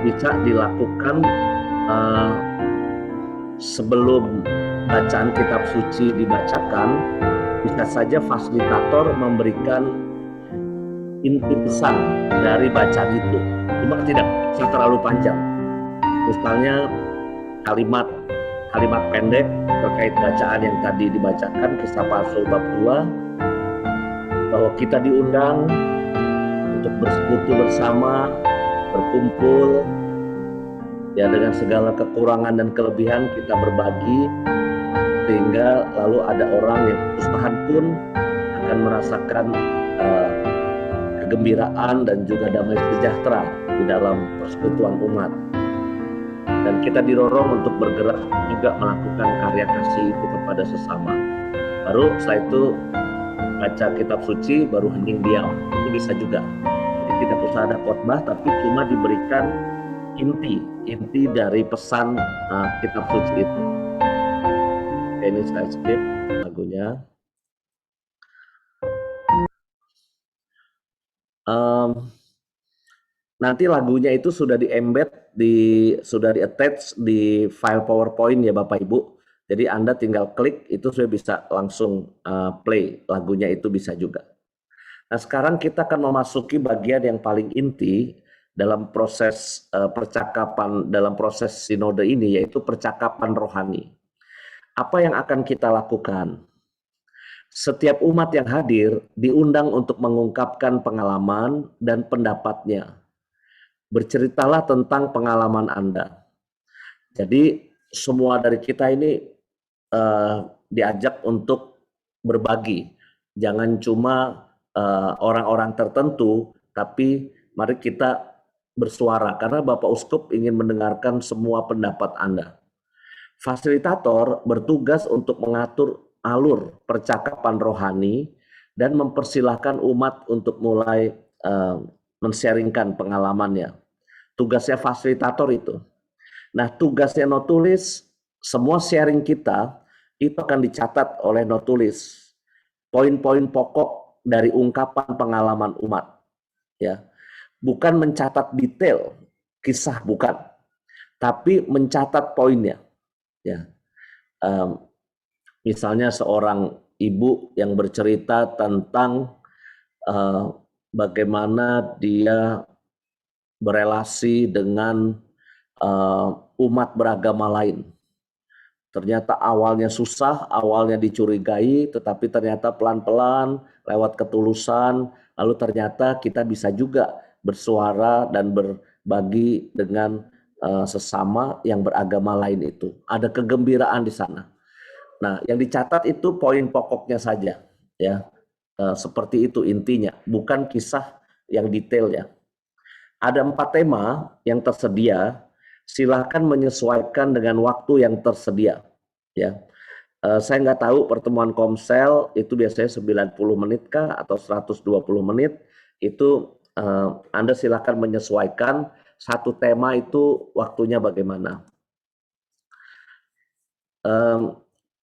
Bisa dilakukan sebelum bacaan kitab suci dibacakan. Bisa saja fasilitator memberikan inti pesan dari bacaan itu, cuma tidak bisa terlalu panjang. Misalnya kalimat pendek terkait bacaan yang tadi dibacakan, Kisah Rasul bab 2, bahwa kita diundang untuk bersekutu bersama, berkumpul, ya dengan segala kekurangan dan kelebihan kita berbagi, sehingga lalu ada orang yang kesusahan pun akan merasakan kegembiraan dan juga damai sejahtera di dalam persekutuan umat. Dan kita didorong untuk bergerak juga melakukan karya kasih itu kepada sesama. Baru setelah itu baca kitab suci, baru hening diam, itu bisa juga. Jadi tidak usah ada khotbah, tapi cuma diberikan inti dari pesan kitab suci itu. Oke, ini saya skip lagunya. Nanti lagunya itu sudah sudah di-attach di file PowerPoint ya Bapak Ibu. Jadi Anda tinggal klik, itu sudah bisa langsung play lagunya, itu bisa juga. Nah, sekarang kita akan memasuki bagian yang paling inti dalam proses percakapan, dalam proses sinode ini, yaitu percakapan rohani. Apa yang akan kita lakukan? Setiap umat yang hadir diundang untuk mengungkapkan pengalaman dan pendapatnya. Berceritalah tentang pengalaman Anda. Jadi semua dari kita ini diajak untuk berbagi. Jangan cuma orang-orang tertentu, tapi mari kita bersuara, karena Bapak Uskup ingin mendengarkan semua pendapat Anda. Fasilitator bertugas untuk mengatur alur percakapan rohani dan mempersilahkan umat untuk mulai men-sharingkan pengalamannya. Tugasnya fasilitator itu. Nah, tugasnya notulis, semua sharing kita itu akan dicatat oleh notulis. Poin-poin pokok dari ungkapan pengalaman umat. Ya. Bukan mencatat detail kisah, bukan. Tapi mencatat poinnya. Ya. Misalnya seorang ibu yang bercerita tentang bagaimana dia berelasi dengan umat beragama lain. Ternyata awalnya susah, awalnya dicurigai, tetapi ternyata pelan-pelan lewat ketulusan, lalu ternyata kita bisa juga bersuara dan berbagi dengan sesama yang beragama lain itu. Ada kegembiraan di sana. Nah, yang dicatat itu poin pokoknya saja, ya. Seperti itu intinya, bukan kisah yang detailnya. Ada 4 tema yang tersedia, silakan menyesuaikan dengan waktu yang tersedia. ya. Saya nggak tahu pertemuan Komsel itu biasanya 90 menit kah atau 120 menit. Itu Anda silakan menyesuaikan satu tema itu waktunya bagaimana.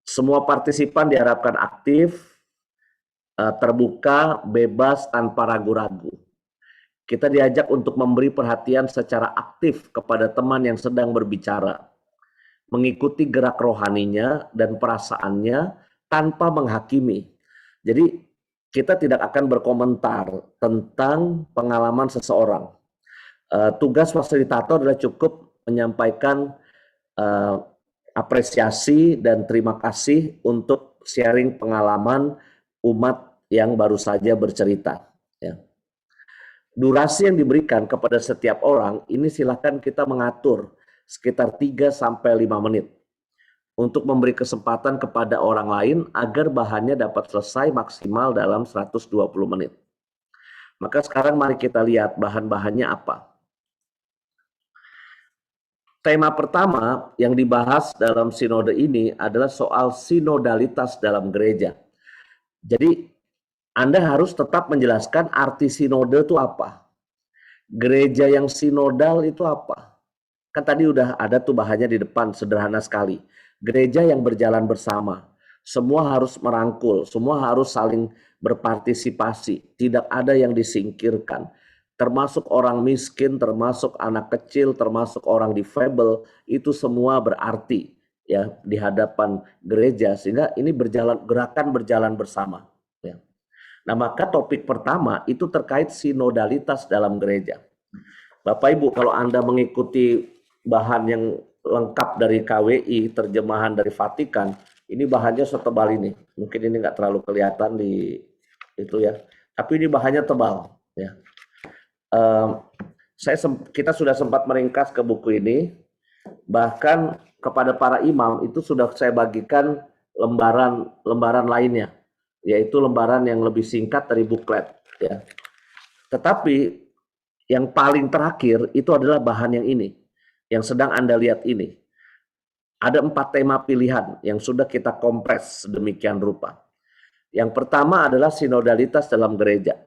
Semua partisipan diharapkan aktif, terbuka, bebas, tanpa ragu-ragu. Kita diajak untuk memberi perhatian secara aktif kepada teman yang sedang berbicara, mengikuti gerak rohaninya dan perasaannya tanpa menghakimi. Jadi kita tidak akan berkomentar tentang pengalaman seseorang. Tugas fasilitator adalah cukup menyampaikan apresiasi dan terima kasih untuk sharing pengalaman umat yang baru saja bercerita. Ya. Durasi yang diberikan kepada setiap orang ini silakan kita mengatur sekitar 3 sampai 5 menit untuk memberi kesempatan kepada orang lain agar bahannya dapat selesai maksimal dalam 120 menit. Maka sekarang mari kita lihat bahan-bahannya apa. Tema pertama yang dibahas dalam sinode ini adalah soal sinodalitas dalam gereja. Jadi Anda harus tetap menjelaskan arti sinode itu apa. Gereja yang sinodal itu apa? Kan tadi udah ada tuh bahannya di depan, sederhana sekali. Gereja yang berjalan bersama. Semua harus merangkul, semua harus saling berpartisipasi. Tidak ada yang disingkirkan. Termasuk orang miskin, termasuk anak kecil, termasuk orang difabel, itu semua berarti ya di hadapan gereja, sehingga ini gerakan berjalan bersama. Ya. Nah, maka topik pertama itu terkait sinodalitas dalam gereja. Bapak Ibu, kalau Anda mengikuti bahan yang lengkap dari KWI, terjemahan dari Vatikan, ini bahannya setebal ini. Mungkin ini nggak terlalu kelihatan di itu ya, tapi ini bahannya tebal. Ya. Kita sudah sempat meringkas ke buku ini, bahkan kepada para imam itu sudah saya bagikan lembaran lainnya, yaitu lembaran yang lebih singkat dari buklet. Ya. Tetapi yang paling terakhir itu adalah bahan yang ini, yang sedang Anda lihat ini. Ada 4 tema pilihan yang sudah kita kompres sedemikian rupa. Yang pertama adalah sinodalitas dalam gereja.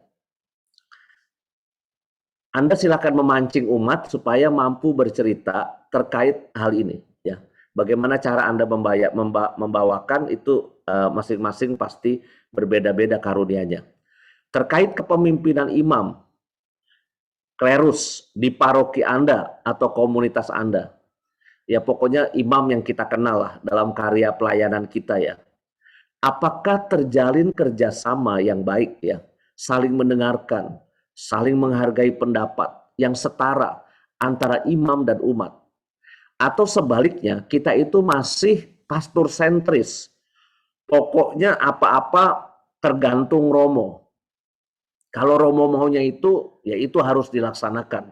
Anda silakan memancing umat supaya mampu bercerita terkait hal ini. Ya, bagaimana cara Anda membawakan itu masing-masing pasti berbeda-beda karunianya. Terkait kepemimpinan imam, klerus di paroki Anda atau komunitas Anda. Ya pokoknya imam yang kita kenal lah dalam karya pelayanan kita ya. Apakah terjalin kerjasama yang baik ya, saling mendengarkan, saling menghargai pendapat yang setara antara imam dan umat. Atau sebaliknya kita itu masih pastor sentris. Pokoknya apa-apa tergantung Romo. Kalau Romo maunya itu, ya itu harus dilaksanakan.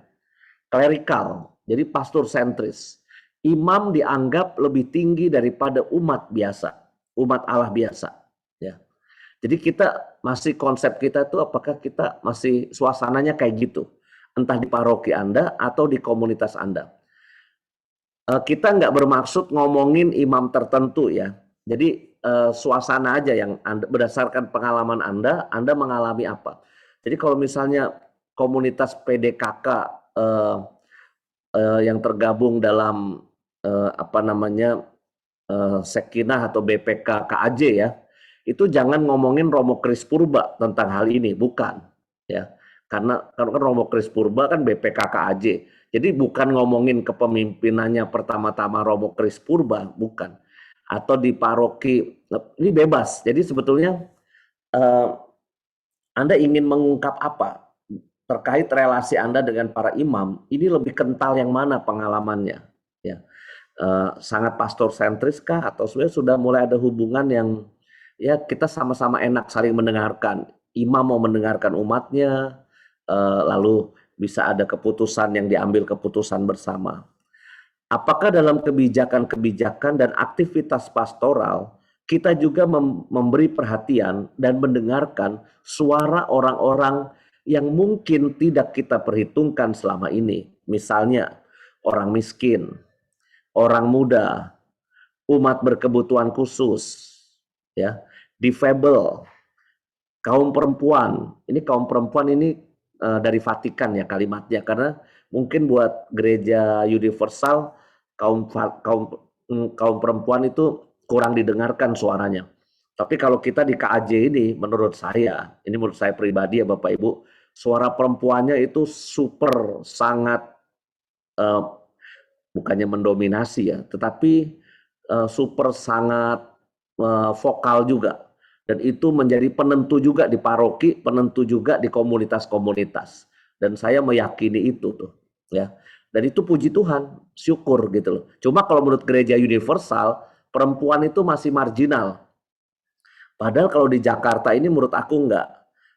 Klerikal, jadi pastor sentris. Imam dianggap lebih tinggi daripada umat biasa, umat Allah biasa. Ya. Jadi kita masih konsep kita itu apakah kita masih suasananya kayak gitu, entah di paroki Anda atau di komunitas Anda. Kita nggak bermaksud ngomongin imam tertentu ya. Jadi suasana aja yang Anda, berdasarkan pengalaman Anda mengalami apa. Jadi kalau misalnya komunitas PDKK yang tergabung dalam Sekinah atau BPK KAJ ya, itu jangan ngomongin Romo Kris Purba tentang hal ini, bukan ya. Karena kan Romo Kris Purba kan BPK KAJ. Jadi bukan ngomongin kepemimpinannya pertama-tama Romo Kris Purba, bukan. Atau di paroki, ini bebas. Jadi sebetulnya Anda ingin mengungkap apa terkait relasi Anda dengan para imam, ini lebih kental yang mana pengalamannya ya. Sangat pastor sentris kah atau sebenarnya sudah mulai ada hubungan yang ya kita sama-sama enak saling mendengarkan. Imam mau mendengarkan umatnya, lalu bisa ada keputusan yang diambil keputusan bersama. Apakah dalam kebijakan-kebijakan dan aktivitas pastoral kita juga memberi perhatian dan mendengarkan suara orang-orang yang mungkin tidak kita perhitungkan selama ini. Misalnya orang miskin, orang muda, umat berkebutuhan khusus, ya, difabel, kaum perempuan. Ini kaum perempuan ini dari Vatikan ya kalimatnya, karena mungkin buat gereja universal kaum perempuan itu kurang didengarkan suaranya. Tapi kalau kita di KAJ ini, menurut saya pribadi ya Bapak Ibu, suara perempuannya itu super sangat bukannya mendominasi ya, tetapi super sangat vokal juga. Dan itu menjadi penentu juga di paroki, penentu juga di komunitas-komunitas. Dan saya meyakini itu tuh, ya. Dan itu puji Tuhan, syukur gitu loh. Cuma kalau menurut gereja universal, perempuan itu masih marginal. Padahal kalau di Jakarta ini menurut aku enggak.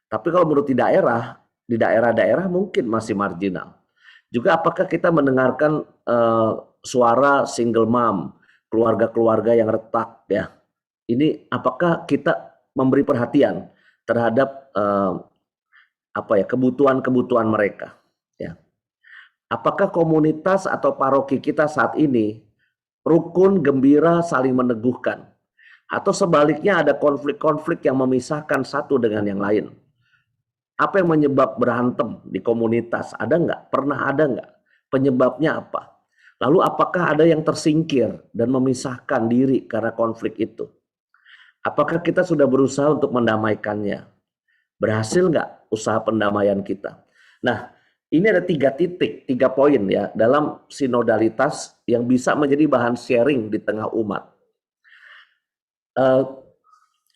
Tapi kalau menurut di daerah-daerah mungkin masih marginal. Juga apakah kita mendengarkan suara single mom, keluarga-keluarga yang retak ya. Ini apakah kita memberi perhatian terhadap kebutuhan-kebutuhan mereka ya. Apakah komunitas atau paroki kita saat ini rukun, gembira, saling meneguhkan, atau sebaliknya ada konflik-konflik yang memisahkan satu dengan yang lain? Apa yang menyebab berantem di komunitas? Ada nggak? Pernah ada nggak? Penyebabnya apa? Lalu apakah ada yang tersingkir dan memisahkan diri karena konflik itu? Apakah kita sudah berusaha untuk mendamaikannya? Berhasil nggak usaha pendamaian kita? Nah, ini ada 3 titik, 3 poin ya dalam sinodalitas yang bisa menjadi bahan sharing di tengah umat.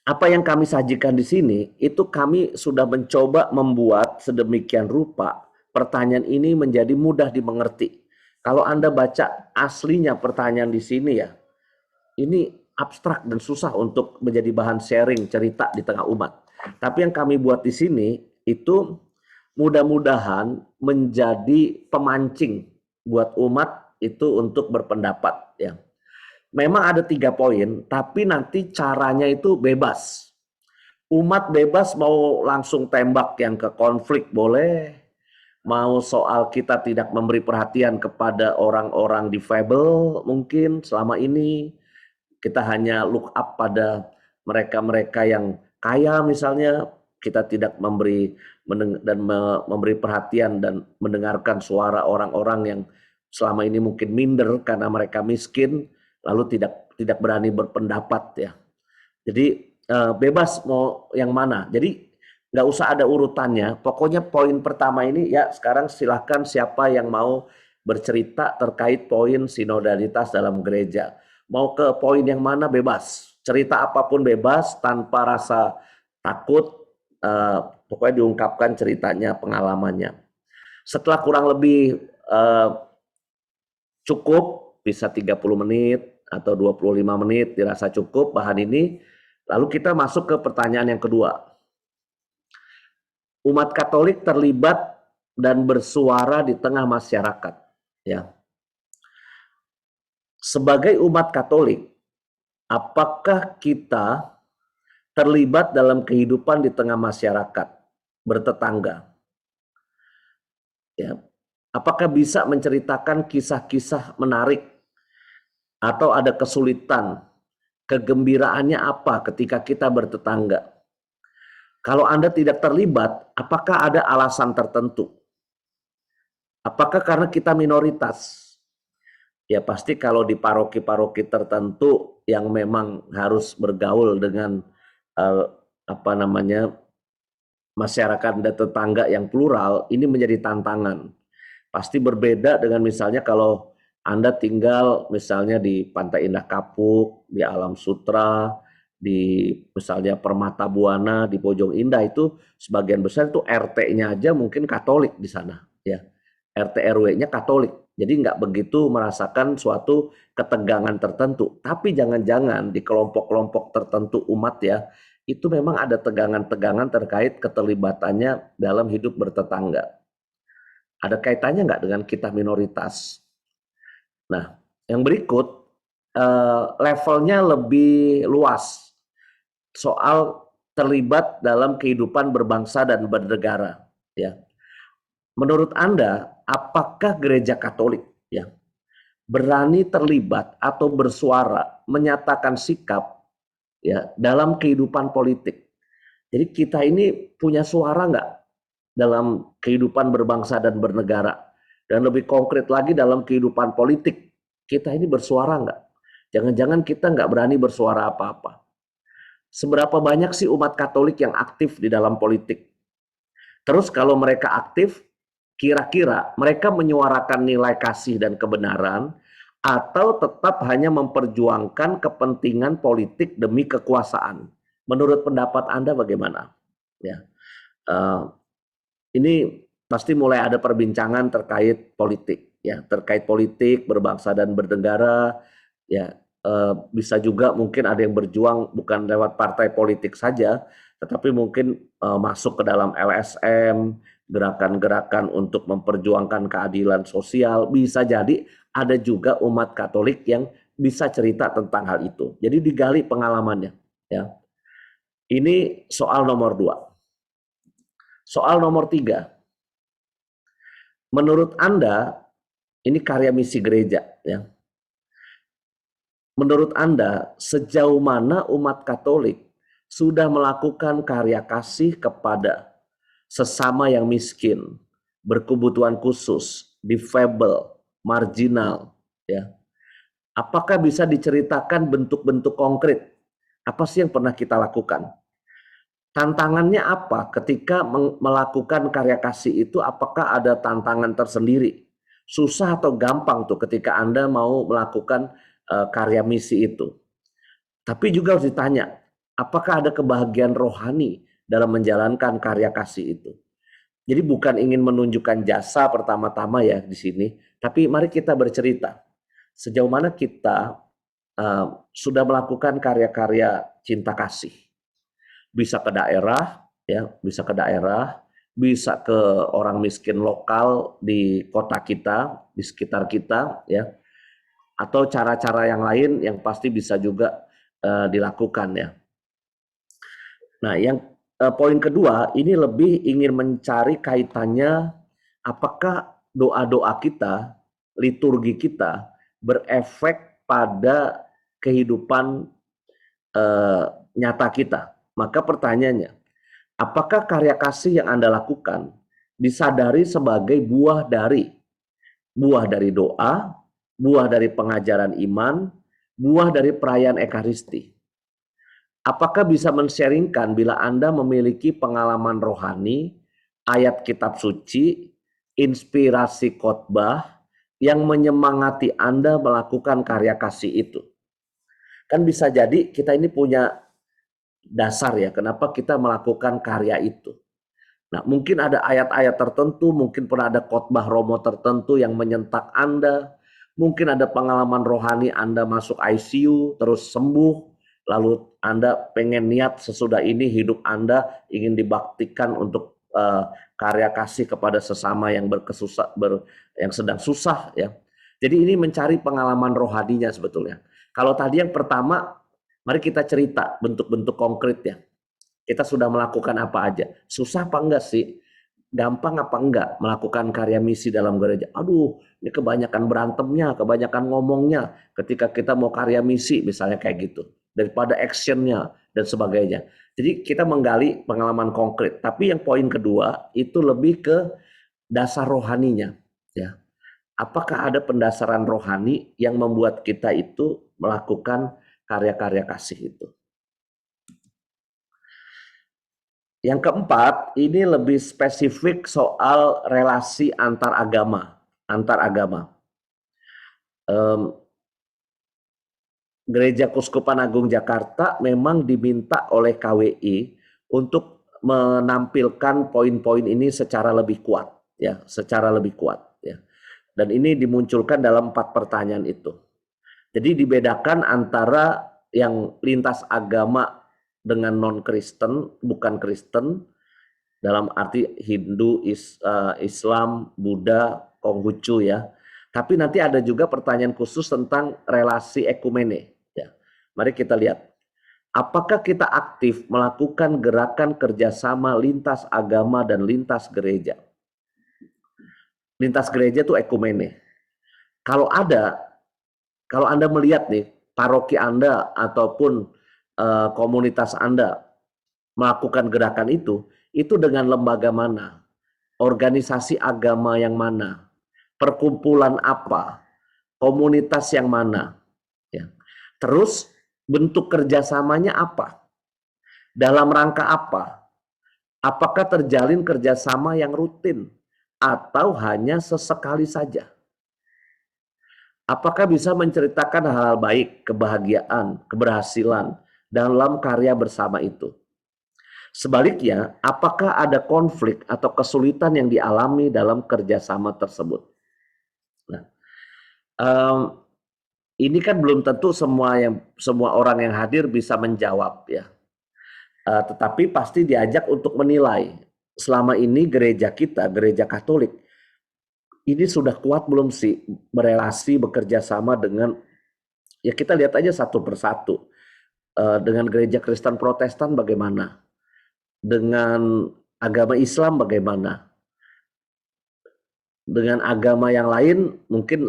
Apa yang kami sajikan di sini, itu kami sudah mencoba membuat sedemikian rupa pertanyaan ini menjadi mudah dimengerti. Kalau Anda baca aslinya pertanyaan di sini ya, ini abstrak dan susah untuk menjadi bahan sharing cerita di tengah umat. Tapi yang kami buat di sini itu mudah-mudahan menjadi pemancing buat umat itu untuk berpendapat ya. Memang ada 3 poin, tapi nanti caranya itu bebas. Umat bebas mau langsung tembak yang ke konflik boleh, mau soal kita tidak memberi perhatian kepada orang-orang difabel mungkin selama ini, kita hanya look up pada mereka-mereka yang kaya misalnya, kita tidak memberi perhatian dan mendengarkan suara orang-orang yang selama ini mungkin minder karena mereka miskin, lalu tidak berani berpendapat ya. Jadi bebas mau yang mana. Jadi nggak usah ada urutannya. Pokoknya poin pertama ini ya sekarang silahkan siapa yang mau bercerita terkait poin sinodalitas dalam gereja. Mau ke poin yang mana bebas. Cerita apapun bebas tanpa rasa takut. Pokoknya diungkapkan ceritanya, pengalamannya. Setelah kurang lebih cukup, bisa 30 menit atau 25 menit dirasa cukup bahan ini, lalu kita masuk ke pertanyaan yang kedua. Umat Katolik terlibat dan bersuara di tengah masyarakat. Ya. Sebagai umat Katolik, apakah kita terlibat dalam kehidupan di tengah masyarakat, bertetangga? Ya. Apakah bisa menceritakan kisah-kisah menarik atau ada kesulitan, kegembiraannya apa ketika kita bertetangga? Kalau Anda tidak terlibat, apakah ada alasan tertentu? Apakah karena kita minoritas? Ya pasti kalau di paroki-paroki tertentu yang memang harus bergaul dengan masyarakat dan tetangga yang plural, ini menjadi tantangan. Pasti berbeda dengan misalnya kalau Anda tinggal misalnya di Pantai Indah Kapuk, di Alam Sutra, di misalnya Permata Buana, di Bojong Indah, itu sebagian besar itu RT-nya aja mungkin Katolik di sana, ya. RT RW-nya Katolik. Jadi nggak begitu merasakan suatu ketegangan tertentu. Tapi jangan-jangan di kelompok-kelompok tertentu umat ya, itu memang ada tegangan-tegangan terkait keterlibatannya dalam hidup bertetangga. Ada kaitannya nggak dengan kita minoritas? Nah, yang berikut levelnya lebih luas soal terlibat dalam kehidupan berbangsa dan bernegara. Ya, menurut Anda, apakah gereja Katolik ya berani terlibat atau bersuara menyatakan sikap ya dalam kehidupan politik. Jadi kita ini punya suara nggak dalam kehidupan berbangsa dan bernegara? Dan lebih konkret lagi dalam kehidupan politik, kita ini bersuara nggak? Jangan-jangan kita nggak berani bersuara apa-apa. Seberapa banyak sih umat Katolik yang aktif di dalam politik? Terus kalau mereka aktif, kira-kira mereka menyuarakan nilai kasih dan kebenaran atau tetap hanya memperjuangkan kepentingan politik demi kekuasaan? Menurut pendapat Anda bagaimana? Ya, ini pasti mulai ada perbincangan terkait politik, ya, terkait politik berbangsa dan bernegara, ya. Bisa juga mungkin ada yang berjuang bukan lewat partai politik saja, tetapi mungkin masuk ke dalam LSM, gerakan-gerakan untuk memperjuangkan keadilan sosial. Bisa jadi ada juga umat Katolik yang bisa cerita tentang hal itu. Jadi digali pengalamannya. Ya. Ini soal nomor 2. Soal nomor 3. Menurut Anda, ini karya misi gereja, ya. Menurut Anda, sejauh mana umat Katolik sudah melakukan karya kasih kepada sesama yang miskin, berkebutuhan khusus, difabel, marginal, ya? Apakah bisa diceritakan bentuk-bentuk konkret? Apa sih yang pernah kita lakukan? Tantangannya apa ketika melakukan karya kasih itu? Apakah ada tantangan tersendiri? Susah atau gampang tuh ketika Anda mau melakukan karya misi itu? Tapi juga harus ditanya, apakah ada kebahagiaan rohani dalam menjalankan karya kasih itu? Jadi bukan ingin menunjukkan jasa pertama-tama ya di sini, tapi mari kita bercerita sejauh mana kita sudah melakukan karya-karya cinta kasih. Bisa ke daerah, ya, bisa ke daerah, bisa ke orang miskin lokal di kota kita, di sekitar kita, ya. Atau cara-cara yang lain yang pasti bisa juga dilakukan, ya. Nah, yang poin kedua ini lebih ingin mencari kaitannya apakah doa-doa kita, liturgi kita berefek pada kehidupan nyata kita. Maka pertanyaannya, apakah karya kasih yang Anda lakukan disadari sebagai buah dari doa, buah dari pengajaran iman, buah dari perayaan Ekaristi? Apakah bisa men-sharingkan bila Anda memiliki pengalaman rohani, ayat kitab suci, inspirasi khotbah yang menyemangati Anda melakukan karya kasih itu? Kan bisa jadi kita ini punya dasar ya, kenapa kita melakukan karya itu. Nah, mungkin ada ayat-ayat tertentu, mungkin pernah ada khotbah Romo tertentu yang menyentak Anda, mungkin ada pengalaman rohani Anda masuk ICU, terus sembuh, lalu Anda pengen niat sesudah ini hidup Anda ingin dibaktikan untuk karya kasih kepada sesama yang yang sedang susah, ya. Jadi ini mencari pengalaman rohaninya sebetulnya. Kalau tadi yang pertama, mari kita cerita bentuk-bentuk konkret ya. Kita sudah melakukan apa aja. Susah apa enggak sih? Gampang apa enggak melakukan karya misi dalam gereja? Aduh, ini kebanyakan berantemnya, kebanyakan ngomongnya ketika kita mau karya misi misalnya kayak gitu. Daripada actionnya dan sebagainya. Jadi kita menggali pengalaman konkret. Tapi yang poin kedua itu lebih ke dasar rohaninya. Ya. Apakah ada pendasaran rohani yang membuat kita itu melakukan karya-karya kasih itu? Yang keempat, ini lebih spesifik soal relasi antar agama. Gereja Keuskupan Agung Jakarta memang diminta oleh KWI untuk menampilkan poin-poin ini secara lebih kuat, ya, ya. Dan ini dimunculkan dalam 4 pertanyaan itu. Jadi dibedakan antara yang lintas agama dengan non-Kristen, bukan Kristen, dalam arti Hindu, Islam, Buddha, Konghucu ya. Tapi nanti ada juga pertanyaan khusus tentang relasi ekumene. Ya. Mari kita lihat. Apakah kita aktif melakukan gerakan kerjasama lintas agama dan lintas gereja? Lintas gereja itu ekumene. Kalau Anda melihat nih, paroki Anda ataupun komunitas Anda melakukan gerakan itu dengan lembaga mana, organisasi agama yang mana, perkumpulan apa, komunitas yang mana, ya. Terus bentuk kerjasamanya apa, dalam rangka apa, apakah terjalin kerjasama yang rutin atau hanya sesekali saja. Apakah bisa menceritakan hal-hal baik, kebahagiaan, keberhasilan dalam karya bersama itu? Sebaliknya, apakah ada konflik atau kesulitan yang dialami dalam kerjasama tersebut? Nah, ini kan belum tentu semua orang yang hadir bisa menjawab, ya. Tetapi pasti diajak untuk menilai selama ini gereja kita, gereja Katolik, ini sudah kuat belum sih berelasi, bekerja sama dengan, ya kita lihat aja satu persatu. Dengan gereja Kristen Protestan bagaimana? Dengan agama Islam bagaimana? Dengan agama yang lain mungkin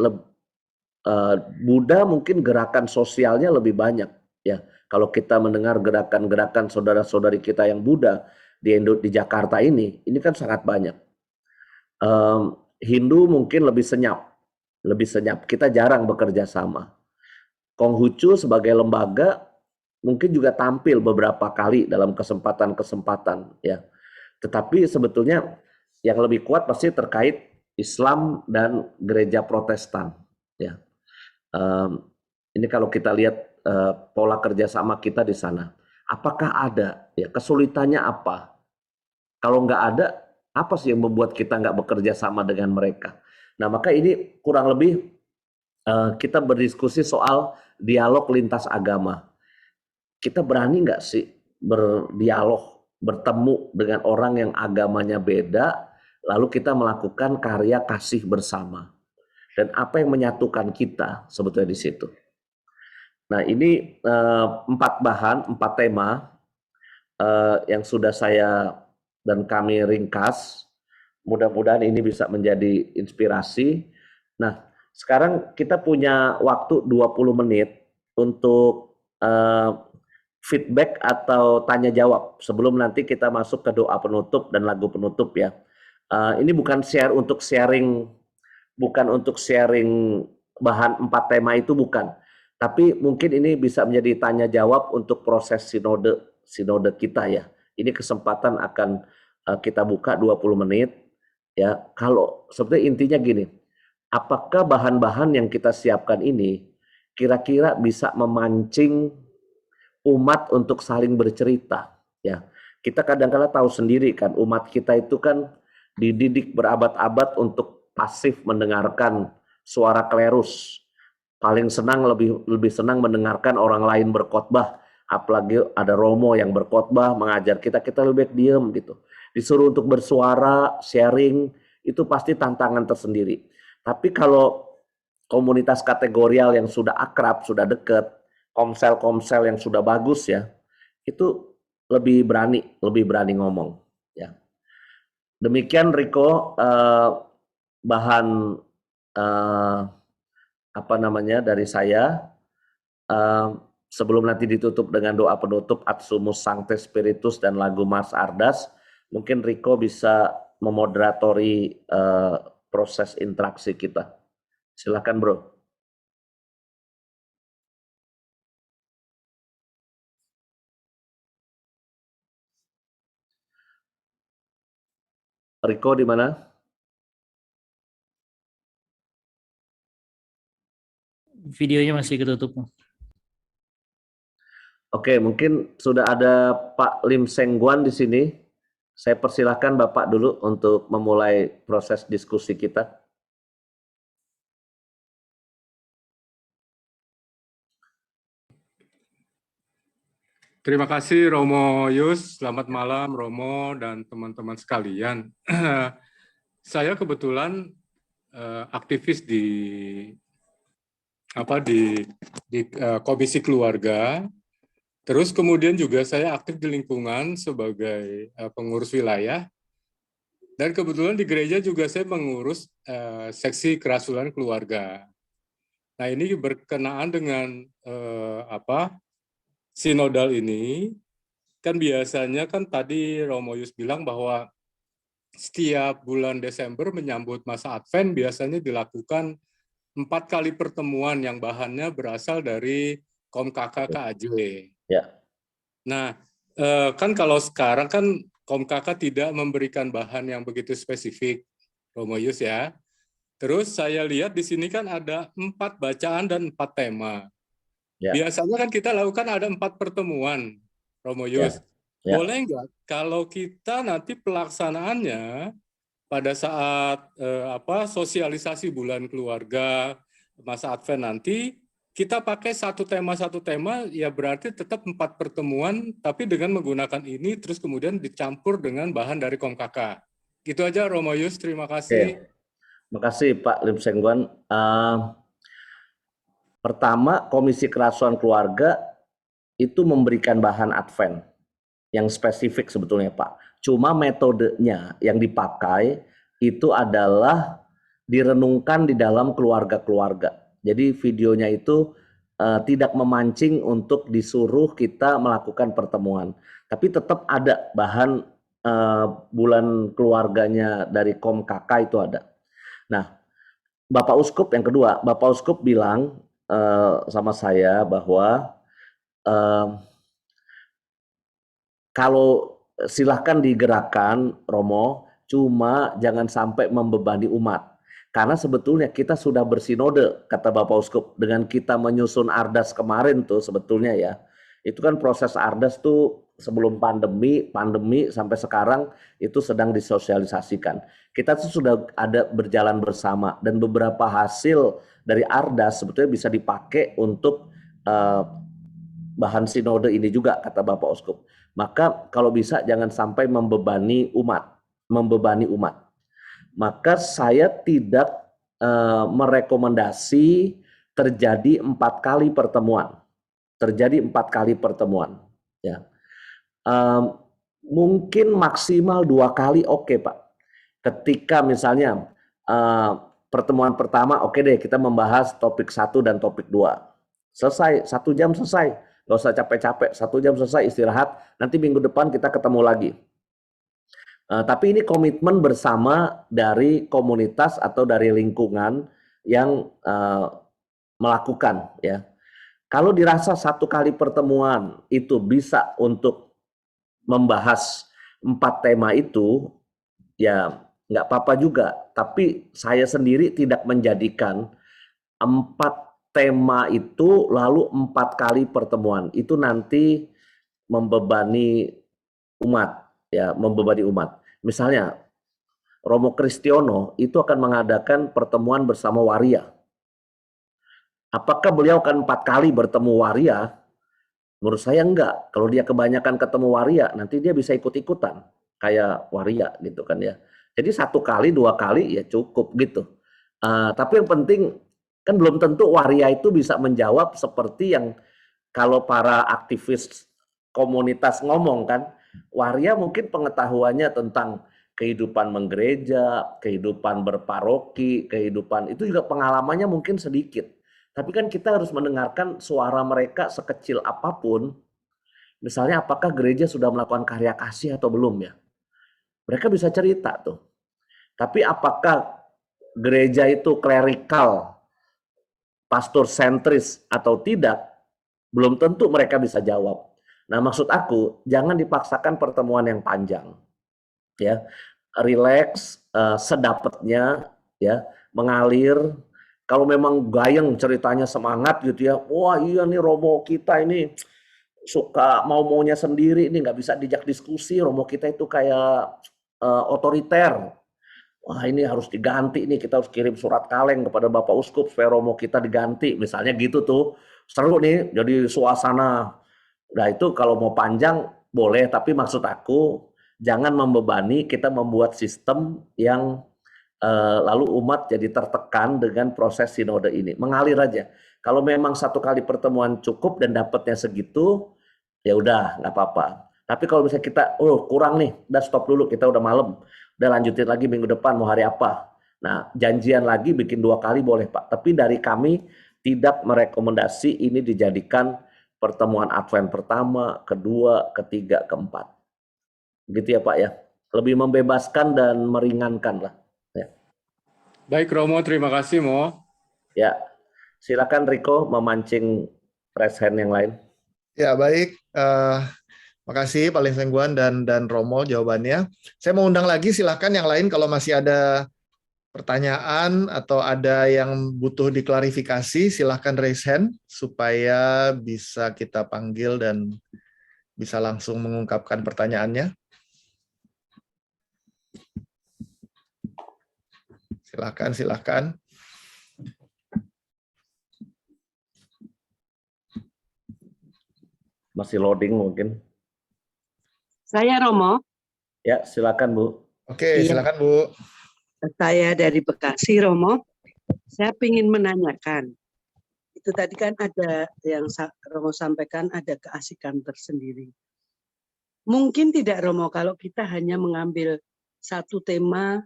Buddha mungkin gerakan sosialnya lebih banyak, ya. Kalau kita mendengar gerakan-gerakan saudara-saudari kita yang Buddha di Jakarta ini kan sangat banyak. Hindu mungkin lebih senyap. Kita jarang bekerja sama. Konghucu sebagai lembaga mungkin juga tampil beberapa kali dalam kesempatan-kesempatan, ya. Tetapi sebetulnya yang lebih kuat pasti terkait Islam dan gereja Protestan, ya. Ini kalau kita lihat pola kerjasama kita di sana, apakah ada, ya, kesulitannya apa? Kalau nggak ada, apa sih yang membuat kita nggak bekerja sama dengan mereka? Nah, maka ini kurang lebih kita berdiskusi soal dialog lintas agama. Kita berani nggak sih berdialog, bertemu dengan orang yang agamanya beda, lalu kita melakukan karya kasih bersama. Dan apa yang menyatukan kita sebetulnya di situ. Nah, ini 4 tema yang sudah saya dan kami ringkas. Mudah-mudahan ini bisa menjadi inspirasi. Nah, sekarang kita punya waktu 20 menit untuk feedback atau tanya jawab sebelum nanti kita masuk ke doa penutup dan lagu penutup, ya. Ini bukan untuk sharing bahan 4 tema itu, bukan. Tapi mungkin ini bisa menjadi tanya jawab untuk proses sinode kita, ya. Ini kesempatan akan kita buka 20 menit, ya. Kalau sebenarnya intinya gini, apakah bahan-bahan yang kita siapkan ini kira-kira bisa memancing umat untuk saling bercerita, ya. Kita kadang-kadang tahu sendiri kan, umat kita itu kan dididik berabad-abad untuk pasif mendengarkan suara klerus. Paling senang, lebih senang mendengarkan orang lain berkhotbah, apalagi ada romo yang berkhotbah mengajar kita lebih baik diam gitu. Disuruh untuk bersuara, sharing, itu pasti tantangan tersendiri. Tapi kalau komunitas kategorial yang sudah akrab, sudah dekat, komsel yang sudah bagus, ya, itu lebih berani ngomong, ya. Demikian Riko, bahan dari saya. Sebelum nanti ditutup dengan doa penutup Ad Sumus Sancte Spiritus dan lagu Mars Ardas, mungkin Riko bisa memoderatori proses interaksi kita. Silakan, Bro. Riko di mana? Videonya masih ketutup. Oke, mungkin sudah ada Pak Lim Sengguan di sini. Saya persilahkan Bapak dulu untuk memulai proses diskusi kita. Terima kasih Romo Yus, selamat malam Romo dan teman-teman sekalian. Saya kebetulan aktivis di Komisi Keluarga. Terus kemudian juga saya aktif di lingkungan sebagai pengurus wilayah. Dan kebetulan di gereja juga saya mengurus seksi kerasulan keluarga. Nah, ini berkenaan dengan sinodal ini. Kan biasanya kan tadi Romo Yus bilang bahwa setiap bulan Desember menyambut masa Advent biasanya dilakukan 4 kali pertemuan yang bahannya berasal dari KOMKK KAJ. Ya. Nah, kan kalau sekarang kan KOMKK tidak memberikan bahan yang begitu spesifik, Romo Yus ya. Terus saya lihat di sini kan ada 4 bacaan dan 4 tema. Ya. Biasanya kan kita lakukan ada 4 pertemuan, Romo Yus. Ya. Boleh nggak kalau kita nanti pelaksanaannya pada saat sosialisasi bulan keluarga masa Advent nanti, kita pakai satu tema ya berarti tetap 4 pertemuan tapi dengan menggunakan ini terus kemudian dicampur dengan bahan dari KOMKK. Gitu aja Romo Yus, terima kasih. Makasih Pak Lim Sengguan. Pertama, Komisi Kerasuan Keluarga itu memberikan bahan Advent yang spesifik sebetulnya Pak. Cuma metodenya yang dipakai itu adalah direnungkan di dalam keluarga-keluarga. Jadi videonya itu tidak memancing untuk disuruh kita melakukan pertemuan. Tapi tetap ada bahan bulan keluarganya dari KOMKK itu ada. Nah, Bapak Uskup yang kedua, Bapak Uskup bilang sama saya bahwa kalau silahkan digerakkan, Romo, cuma jangan sampai membebani umat. Karena sebetulnya kita sudah bersinode, kata Bapak Uskup, dengan kita menyusun Ardas kemarin tuh sebetulnya ya. Itu kan proses Ardas tuh sebelum pandemi sampai sekarang itu sedang disosialisasikan. Kita tuh sudah ada berjalan bersama dan beberapa hasil dari Ardas sebetulnya bisa dipakai untuk bahan sinode ini juga, kata Bapak Uskup. Maka kalau bisa jangan sampai membebani umat. Maka saya tidak merekomendasi terjadi 4 kali pertemuan. Ya. Mungkin maksimal 2 kali oke, Pak. Ketika misalnya pertemuan pertama oke deh kita membahas topik 1 dan topik 2. Selesai, 1 jam selesai. Gak usah capek-capek, 1 jam selesai istirahat, nanti minggu depan kita ketemu lagi. Tapi ini komitmen bersama dari komunitas atau dari lingkungan yang melakukan ya. Kalau dirasa 1 kali pertemuan itu bisa untuk membahas 4 tema itu, ya nggak apa-apa juga. Tapi saya sendiri tidak menjadikan 4 tema itu lalu 4 kali pertemuan. Itu nanti membebani umat, ya, membebani umat. Misalnya Romo Kristiono itu akan mengadakan pertemuan bersama waria. Apakah beliau akan 4 kali bertemu waria? Menurut saya enggak. Kalau dia kebanyakan ketemu waria, nanti dia bisa ikut-ikutan kayak waria gitu kan ya. Jadi 1 kali, 2 kali ya cukup gitu. Tapi yang penting kan belum tentu waria itu bisa menjawab seperti yang kalau para aktivis komunitas ngomong kan. Waria mungkin pengetahuannya tentang kehidupan menggereja, kehidupan berparoki, kehidupan itu juga pengalamannya mungkin sedikit. Tapi kan kita harus mendengarkan suara mereka sekecil apapun. Misalnya apakah gereja sudah melakukan karya kasih atau belum ya. Mereka bisa cerita tuh. Tapi apakah gereja itu klerikal, pastor sentris atau tidak, belum tentu mereka bisa jawab. Nah, maksud aku jangan dipaksakan pertemuan yang panjang, ya, relax, sedapatnya, ya, mengalir. Kalau memang gayeng ceritanya semangat gitu ya, wah iya nih Romo kita ini suka mau-maunya sendiri, ini nggak bisa dijak diskusi, Romo kita itu kayak otoriter. Wah ini harus diganti nih, kita harus kirim surat kaleng kepada Bapak Uskup supaya Romo kita diganti, misalnya gitu tuh. Seru nih, jadi suasana. Nah itu kalau mau panjang boleh, tapi maksud aku jangan membebani, kita membuat sistem yang lalu umat jadi tertekan dengan proses sinode ini. Mengalir aja. Kalau memang 1 kali pertemuan cukup dan dapatnya segitu, ya udah nggak apa-apa. Tapi kalau misalnya kita, kurang nih, udah stop dulu, kita udah malam. Udah lanjutin lagi minggu depan mau hari apa. Nah janjian lagi bikin 2 kali boleh Pak. Tapi dari kami tidak merekomendasi ini dijadikan pertemuan Advent pertama, kedua, ketiga, keempat. Gitu ya Pak ya. Lebih membebaskan dan meringankan lah. Ya. Baik Romo, terima kasih Mo. Ya, silakan Riko memancing raise hand yang lain. Ya, baik. Makasih Pak Lensengguan dan Romo jawabannya. Saya mau undang lagi, silahkan yang lain kalau masih ada pertanyaan atau ada yang butuh diklarifikasi, silahkan raise hand supaya bisa kita panggil dan bisa langsung mengungkapkan pertanyaannya. Silahkan. Masih loading mungkin. Saya Romo. Ya, silakan Bu. Oke, Iya. silakan Bu. Saya dari Bekasi, Romo. Saya ingin menanyakan, itu tadi kan ada yang Romo sampaikan, ada keasikan tersendiri. Mungkin tidak Romo kalau kita hanya mengambil satu tema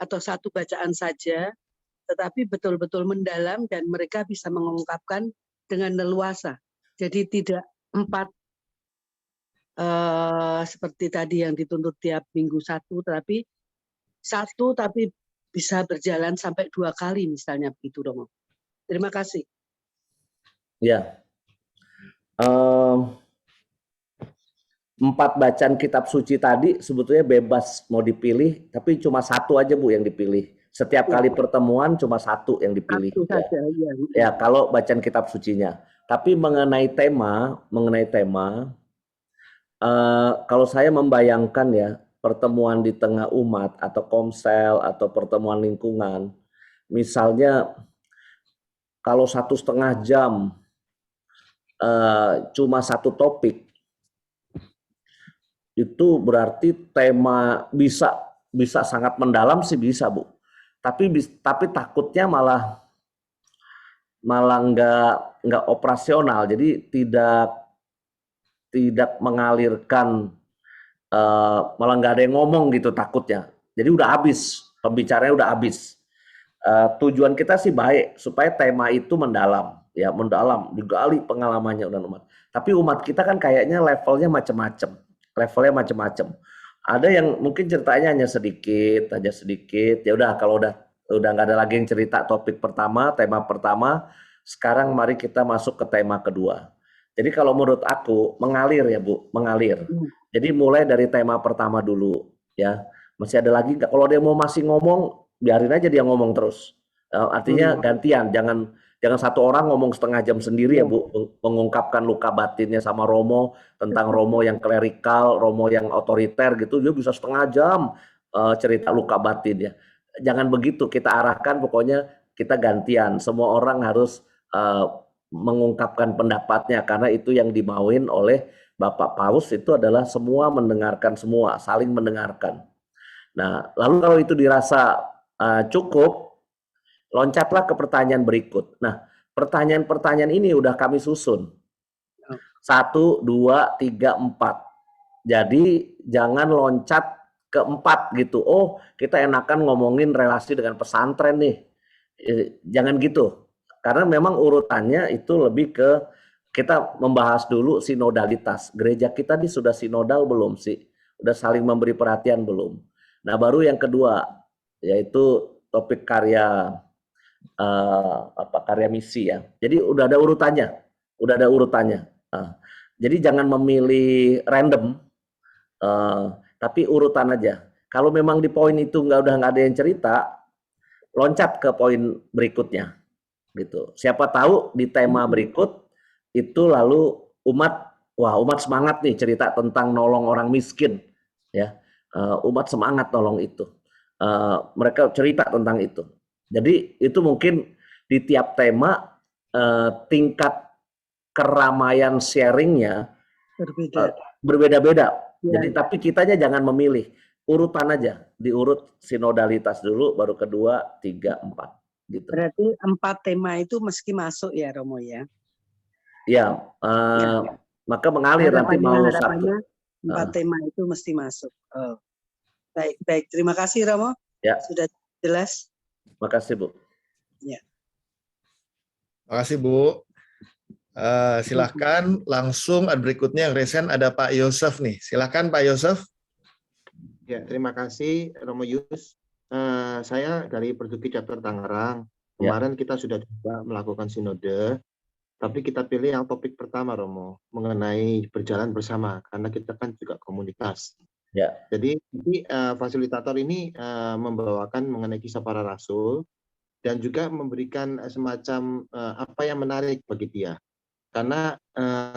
atau satu bacaan saja, tetapi betul-betul mendalam dan mereka bisa mengungkapkan dengan leluasa. Jadi tidak 4 seperti tadi yang dituntut tiap minggu satu, tapi bisa berjalan sampai 2 kali misalnya begitu Romo. Terima kasih. Ya. 4 bacaan kitab suci tadi sebetulnya bebas mau dipilih, tapi cuma satu aja Bu yang dipilih. Setiap kali pertemuan cuma satu yang dipilih. Satu saja, ya. Ya, kalau bacaan kitab sucinya. Tapi mengenai tema, kalau saya membayangkan ya, pertemuan di tengah umat atau komsel atau pertemuan lingkungan, misalnya kalau 1,5 jam cuma satu topik, itu berarti tema bisa sangat mendalam sih bisa Bu. Tapi takutnya malah nggak operasional, jadi tidak mengalirkan, malah nggak ada yang ngomong gitu takutnya. Jadi udah habis, pembicaranya udah habis. Tujuan kita sih baik supaya tema itu mendalam, digali pengalamannya umat. Tapi umat kita kan kayaknya levelnya macam-macam. Ada yang mungkin ceritanya hanya sedikit. Ya udah, kalau udah nggak ada lagi yang cerita tema pertama, sekarang mari kita masuk ke tema kedua. Jadi kalau menurut aku mengalir ya Bu, mengalir. Jadi mulai dari tema pertama dulu ya. Masih ada lagi nggak? Kalau dia mau masih ngomong, biarin aja dia ngomong terus. Artinya gantian, jangan satu orang ngomong 1/2 jam sendiri ya Bu, mengungkapkan luka batinnya sama Romo, tentang Romo yang klerikal, Romo yang otoriter gitu, dia bisa 1/2 jam cerita luka batin ya. Jangan begitu, kita arahkan pokoknya kita gantian, semua orang harus mengungkapkan pendapatnya, karena itu yang dimauin oleh Bapak Paus itu adalah semua mendengarkan semua, saling mendengarkan. Nah, lalu kalau itu dirasa cukup, loncatlah ke pertanyaan berikut. Nah, pertanyaan-pertanyaan ini udah kami susun. 1, 2, 3, 4. Jadi jangan loncat ke 4 gitu. Oh, kita enakan ngomongin relasi dengan pesantren nih. Jangan gitu. Karena memang urutannya itu lebih ke kita membahas dulu sinodalitas. Gereja kita ini sudah sinodal belum sih? Udah saling memberi perhatian belum? Nah, baru yang kedua yaitu topik karya misi ya. Jadi udah ada urutannya. Jadi jangan memilih random, tapi urutan aja. Kalau memang di poin itu udah nggak ada yang cerita, loncat ke poin berikutnya, gitu. Siapa tahu di tema berikut itu lalu umat semangat nih cerita tentang nolong orang miskin, ya. Umat semangat nolong itu. Mereka cerita tentang itu. Jadi itu mungkin di tiap tema tingkat keramaian sharingnya berbeda-beda. Jadi tapi kitanya jangan memilih, urutan aja, diurut sinodalitas dulu, baru kedua, 3, 4. Gitu. Berarti 4 tema itu meski masuk ya Romo ya? Ya, maka mengalir nanti mau satu. 4 tema itu mesti masuk. Oh. Baik. Terima kasih Romo. Ya. Sudah jelas. Makasih Bu. Ya. Makasih Bu. Silahkan langsung berikutnya yang resen ada Pak Yosef nih. Silahkan Pak Yosef. Ya, terima kasih Romo Yus. Saya dari Pertuki Chapter Tangerang. Kemarin kita sudah coba melakukan sinode, tapi kita pilih yang topik pertama Romo, mengenai berjalan bersama, karena kita kan juga komunitas. Ya. Jadi fasilitator ini membawakan mengenai kisah para rasul dan juga memberikan semacam apa yang menarik bagi dia. Karena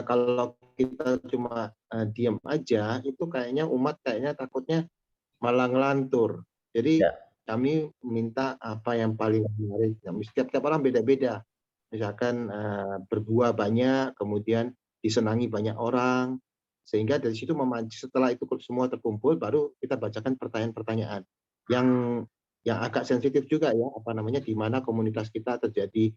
kalau kita cuma diam aja, itu kayaknya umat takutnya malah ngelantur. Jadi kami minta apa yang paling menarik. Setiap orang beda-beda. Misalkan berbuah banyak, kemudian disenangi banyak orang, sehingga dari situ memancing. Setelah itu semua terkumpul, baru kita bacakan pertanyaan-pertanyaan yang agak sensitif juga ya, di mana komunitas kita terjadi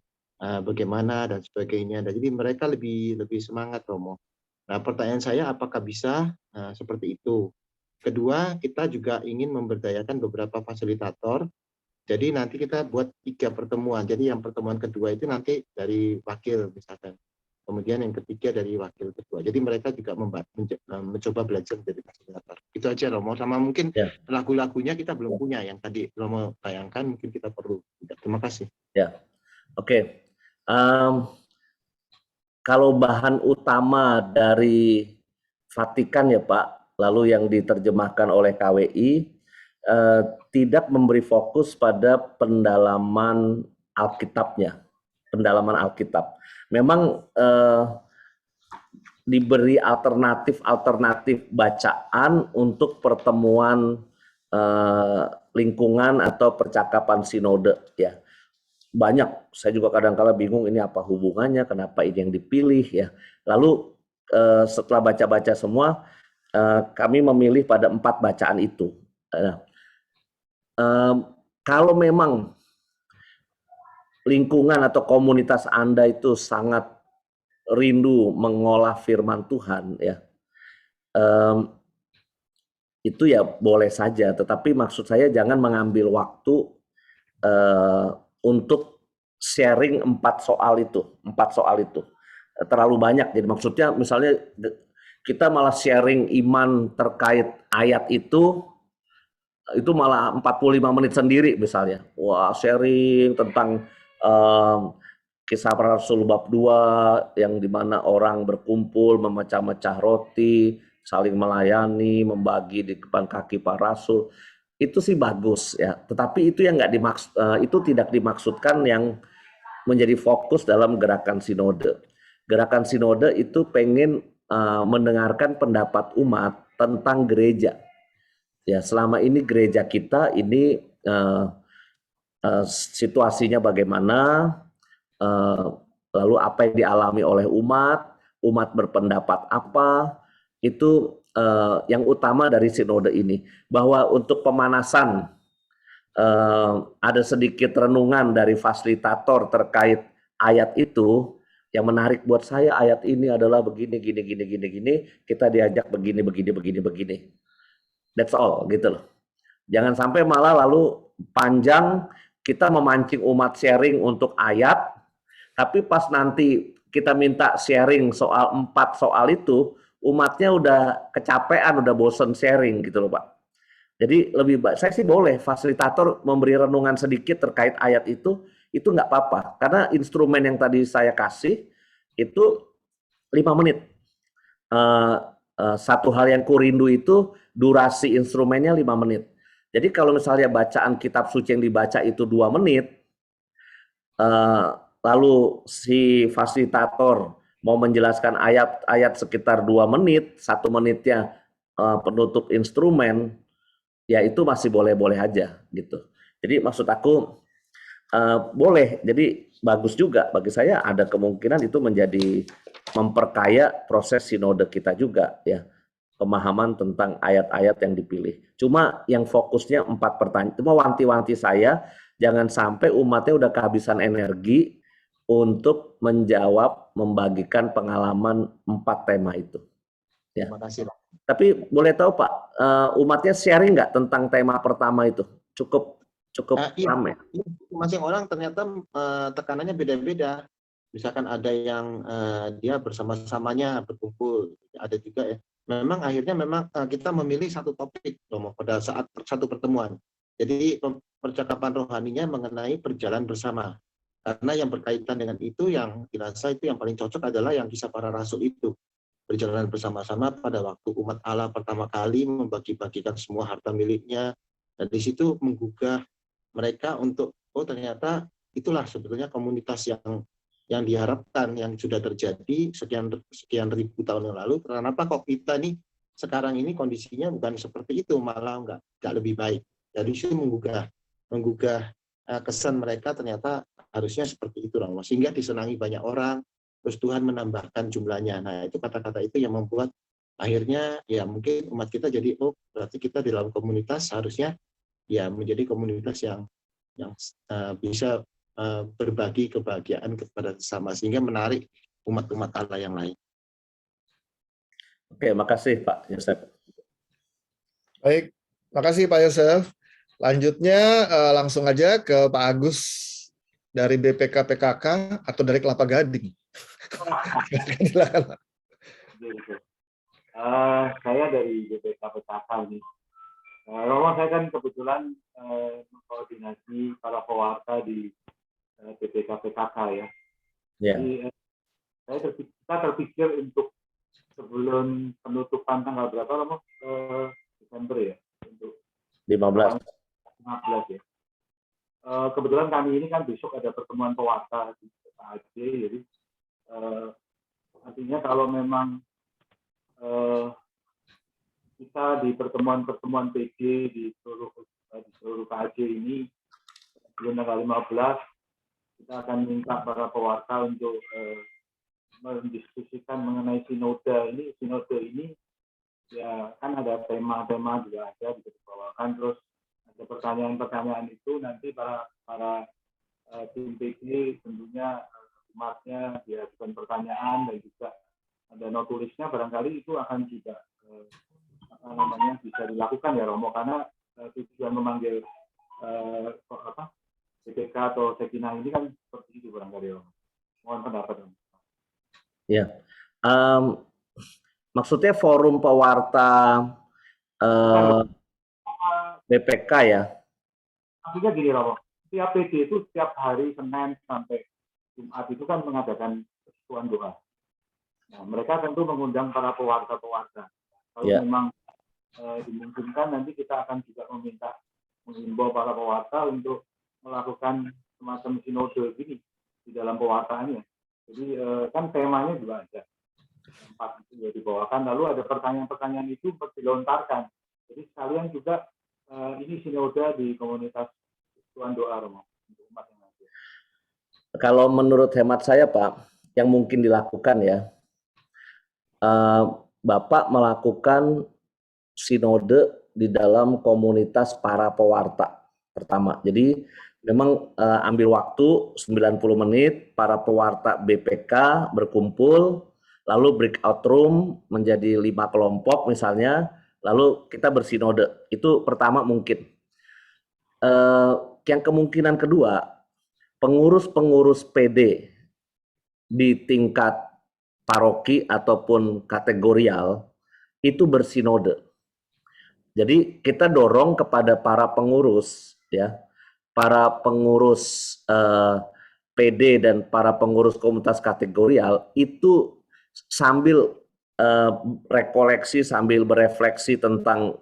bagaimana dan sebagainya. Dan jadi mereka lebih semangat Romo. Nah, pertanyaan saya apakah bisa seperti itu? Kedua, kita juga ingin memberdayakan beberapa fasilitator. Jadi nanti kita buat 3 pertemuan. Jadi yang pertemuan kedua itu nanti dari wakil misalkan. Kemudian yang ketiga dari wakil kedua. Jadi mereka juga mencoba belajar menjadi fasilitator. Itu aja Romo. Sama mungkin lagu-lagunya kita belum punya. Yang tadi Romo tayangkan mungkin kita perlu. Terima kasih. Ya, oke. Kalau bahan utama dari Vatikan ya Pak, lalu yang diterjemahkan oleh KWI, tidak memberi fokus pada pendalaman Alkitabnya, pendalaman Alkitab. Memang diberi alternatif bacaan untuk pertemuan lingkungan atau percakapan sinode ya. Banyak, saya juga kadang-kala bingung ini apa hubungannya, kenapa ini yang dipilih ya. Lalu setelah baca-baca semua, kami memilih pada 4 bacaan itu. Kalau memang lingkungan atau komunitas Anda itu sangat rindu mengolah firman Tuhan ya, itu ya boleh saja. Tetapi maksud saya jangan mengambil waktu untuk sharing 4 soal itu terlalu banyak. Jadi maksudnya misalnya kita malah sharing iman terkait ayat itu malah 45 menit sendiri misalnya. Wah, sharing tentang kisah para rasul bab 2 yang dimana orang berkumpul memecah-mecah roti, saling melayani, membagi di depan kaki para rasul. Itu sih bagus ya, tetapi itu yang itu tidak dimaksudkan yang menjadi fokus dalam gerakan sinode. Gerakan sinode itu pengen mendengarkan pendapat umat tentang gereja. Ya, selama ini gereja kita ini situasinya bagaimana, lalu apa yang dialami oleh umat berpendapat apa, itu yang utama dari sinode ini. Bahwa untuk pemanasan ada sedikit renungan dari fasilitator terkait ayat itu. Yang menarik buat saya ayat ini adalah begini, gini, kita diajak begini. That's all gitu loh. Jangan sampai malah lalu panjang kita memancing umat sharing untuk ayat, tapi pas nanti kita minta sharing soal 4 soal itu, umatnya udah kecapean, udah bosen sharing gitu loh Pak. Jadi lebih baik, saya sih boleh fasilitator memberi renungan sedikit terkait ayat itu nggak apa-apa. Karena instrumen yang tadi saya kasih itu 5 menit. Satu hal yang kurindu itu durasi instrumennya 5 menit. Jadi kalau misalnya bacaan kitab suci yang dibaca itu 2 menit, lalu si fasilitator mau menjelaskan ayat-ayat sekitar 2 menit, 1 menitnya penutup instrumen, ya itu masih boleh-boleh aja gitu. Jadi maksud aku boleh, jadi bagus juga bagi saya, ada kemungkinan itu menjadi memperkaya proses sinode kita juga ya, pemahaman tentang ayat-ayat yang dipilih. Cuma yang fokusnya 4 pertanyaan, cuma wanti-wanti saya jangan sampai umatnya udah kehabisan energi untuk menjawab, membagikan pengalaman 4 tema itu. Ya. Terima kasih Pak. Tapi boleh tahu Pak, umatnya sharing nggak tentang tema pertama itu? Cukup Iya, ramai. masing orang ternyata tekanannya beda-beda. misalkan ada yang dia bersama-samanya berkumpul, ada juga ya. Memang akhirnya kita memilih satu topik Romo pada saat satu pertemuan. Jadi percakapan rohaninya mengenai berjalan bersama. Karena yang berkaitan dengan itu yang dirasa itu yang paling cocok adalah yang kisah para rasul itu. Berjalan bersama-sama pada waktu umat Allah pertama kali membagi-bagikan semua harta miliknya. Dan di situ menggugah mereka untuk, oh ternyata itulah sebetulnya komunitas yang diharapkan, yang sudah terjadi sekian ribu tahun yang lalu. Kenapa kok kita nih sekarang ini kondisinya bukan seperti itu, malah nggak lebih baik. Jadi itu menggugah kesan mereka ternyata harusnya seperti itu, sehingga disenangi banyak orang. Terus Tuhan menambahkan jumlahnya. Nah, itu kata-kata itu yang membuat akhirnya ya mungkin umat kita jadi, oh berarti kita di dalam komunitas harusnya ya menjadi komunitas yang bisa berbagi kebahagiaan kepada sesama, sehingga menarik umat-umat Allah yang lain. Oke, makasih Pak Yosef. Baik, makasih Pak Yosef. Lanjutnya langsung aja ke Pak Agus dari BPK PKK atau dari Kelapa Gading. Silakan, Pak. Saya dari BPK PKK nih. Romo, saya kan kebetulan mengkoordinasi para pewarta di BPK PKK ya. Jadi kita terpikir untuk sebelum penutupan tanggal berapa Romo? Desember ya, untuk 15 ya. Kebetulan kami ini kan besok ada pertemuan pewarta di PAJ, jadi artinya kalau memang kita di pertemuan-pertemuan PG di seluruh PAJ ini sebelum tanggal 15 kita akan minta para pewarta untuk mendiskusikan mengenai sinode ini. Sinode ini ya kan ada tema-tema juga ada dibawakan, terus ada pertanyaan-pertanyaan itu nanti para tim PG tentunya umatnya diajukan pertanyaan, dan juga ada notulisnya, barangkali itu akan juga bisa dilakukan ya Romo, karena tujuan memanggil BPK atau Sekinah ini kan seperti itu barangkali Romo. Mohon pendapat Romo. Ya, maksudnya forum pewarta BPK ya? Maksudnya gini Romo, setiap PG itu setiap hari Senin sampai Jumat itu kan mengadakan persekutuan doa. Nah, mereka tentu mengundang para pewarta-pewarta. Kalau memang dimungkinkan, nanti kita akan juga menghimbau para pewarta untuk melakukan semacam sinode ini di dalam pewartaannya. Jadi kan temanya juga ada. Tempat itu ya dibawakan, lalu ada pertanyaan-pertanyaan itu dilontarkan. Jadi sekalian juga ini sinode di komunitas persekutuan doa Romo untuk umat yang ada. Kalau menurut hemat saya Pak, yang mungkin dilakukan ya, Bapak melakukan sinode di dalam komunitas para pewarta pertama. Jadi memang ambil waktu 90 menit, para pewarta BPK berkumpul, lalu breakout room menjadi 5 kelompok misalnya, lalu kita bersinode. Itu pertama mungkin. Yang kemungkinan kedua, pengurus-pengurus PD di tingkat paroki ataupun kategorial itu bersinode. Jadi kita dorong kepada para pengurus ya, para pengurus PD dan para pengurus komunitas kategorial itu sambil rekoleksi, sambil berefleksi tentang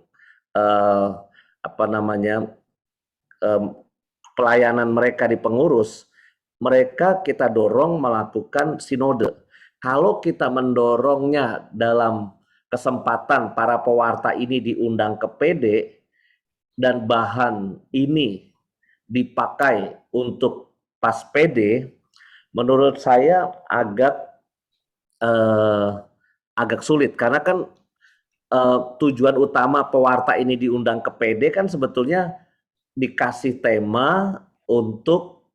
pelayanan mereka di pengurus, mereka kita dorong melakukan sinode. Kalau kita mendorongnya dalam kesempatan para pewarta ini diundang ke PD dan bahan ini dipakai untuk pas PD, menurut saya agak sulit, karena kan tujuan utama pewarta ini diundang ke PD kan sebetulnya dikasih tema untuk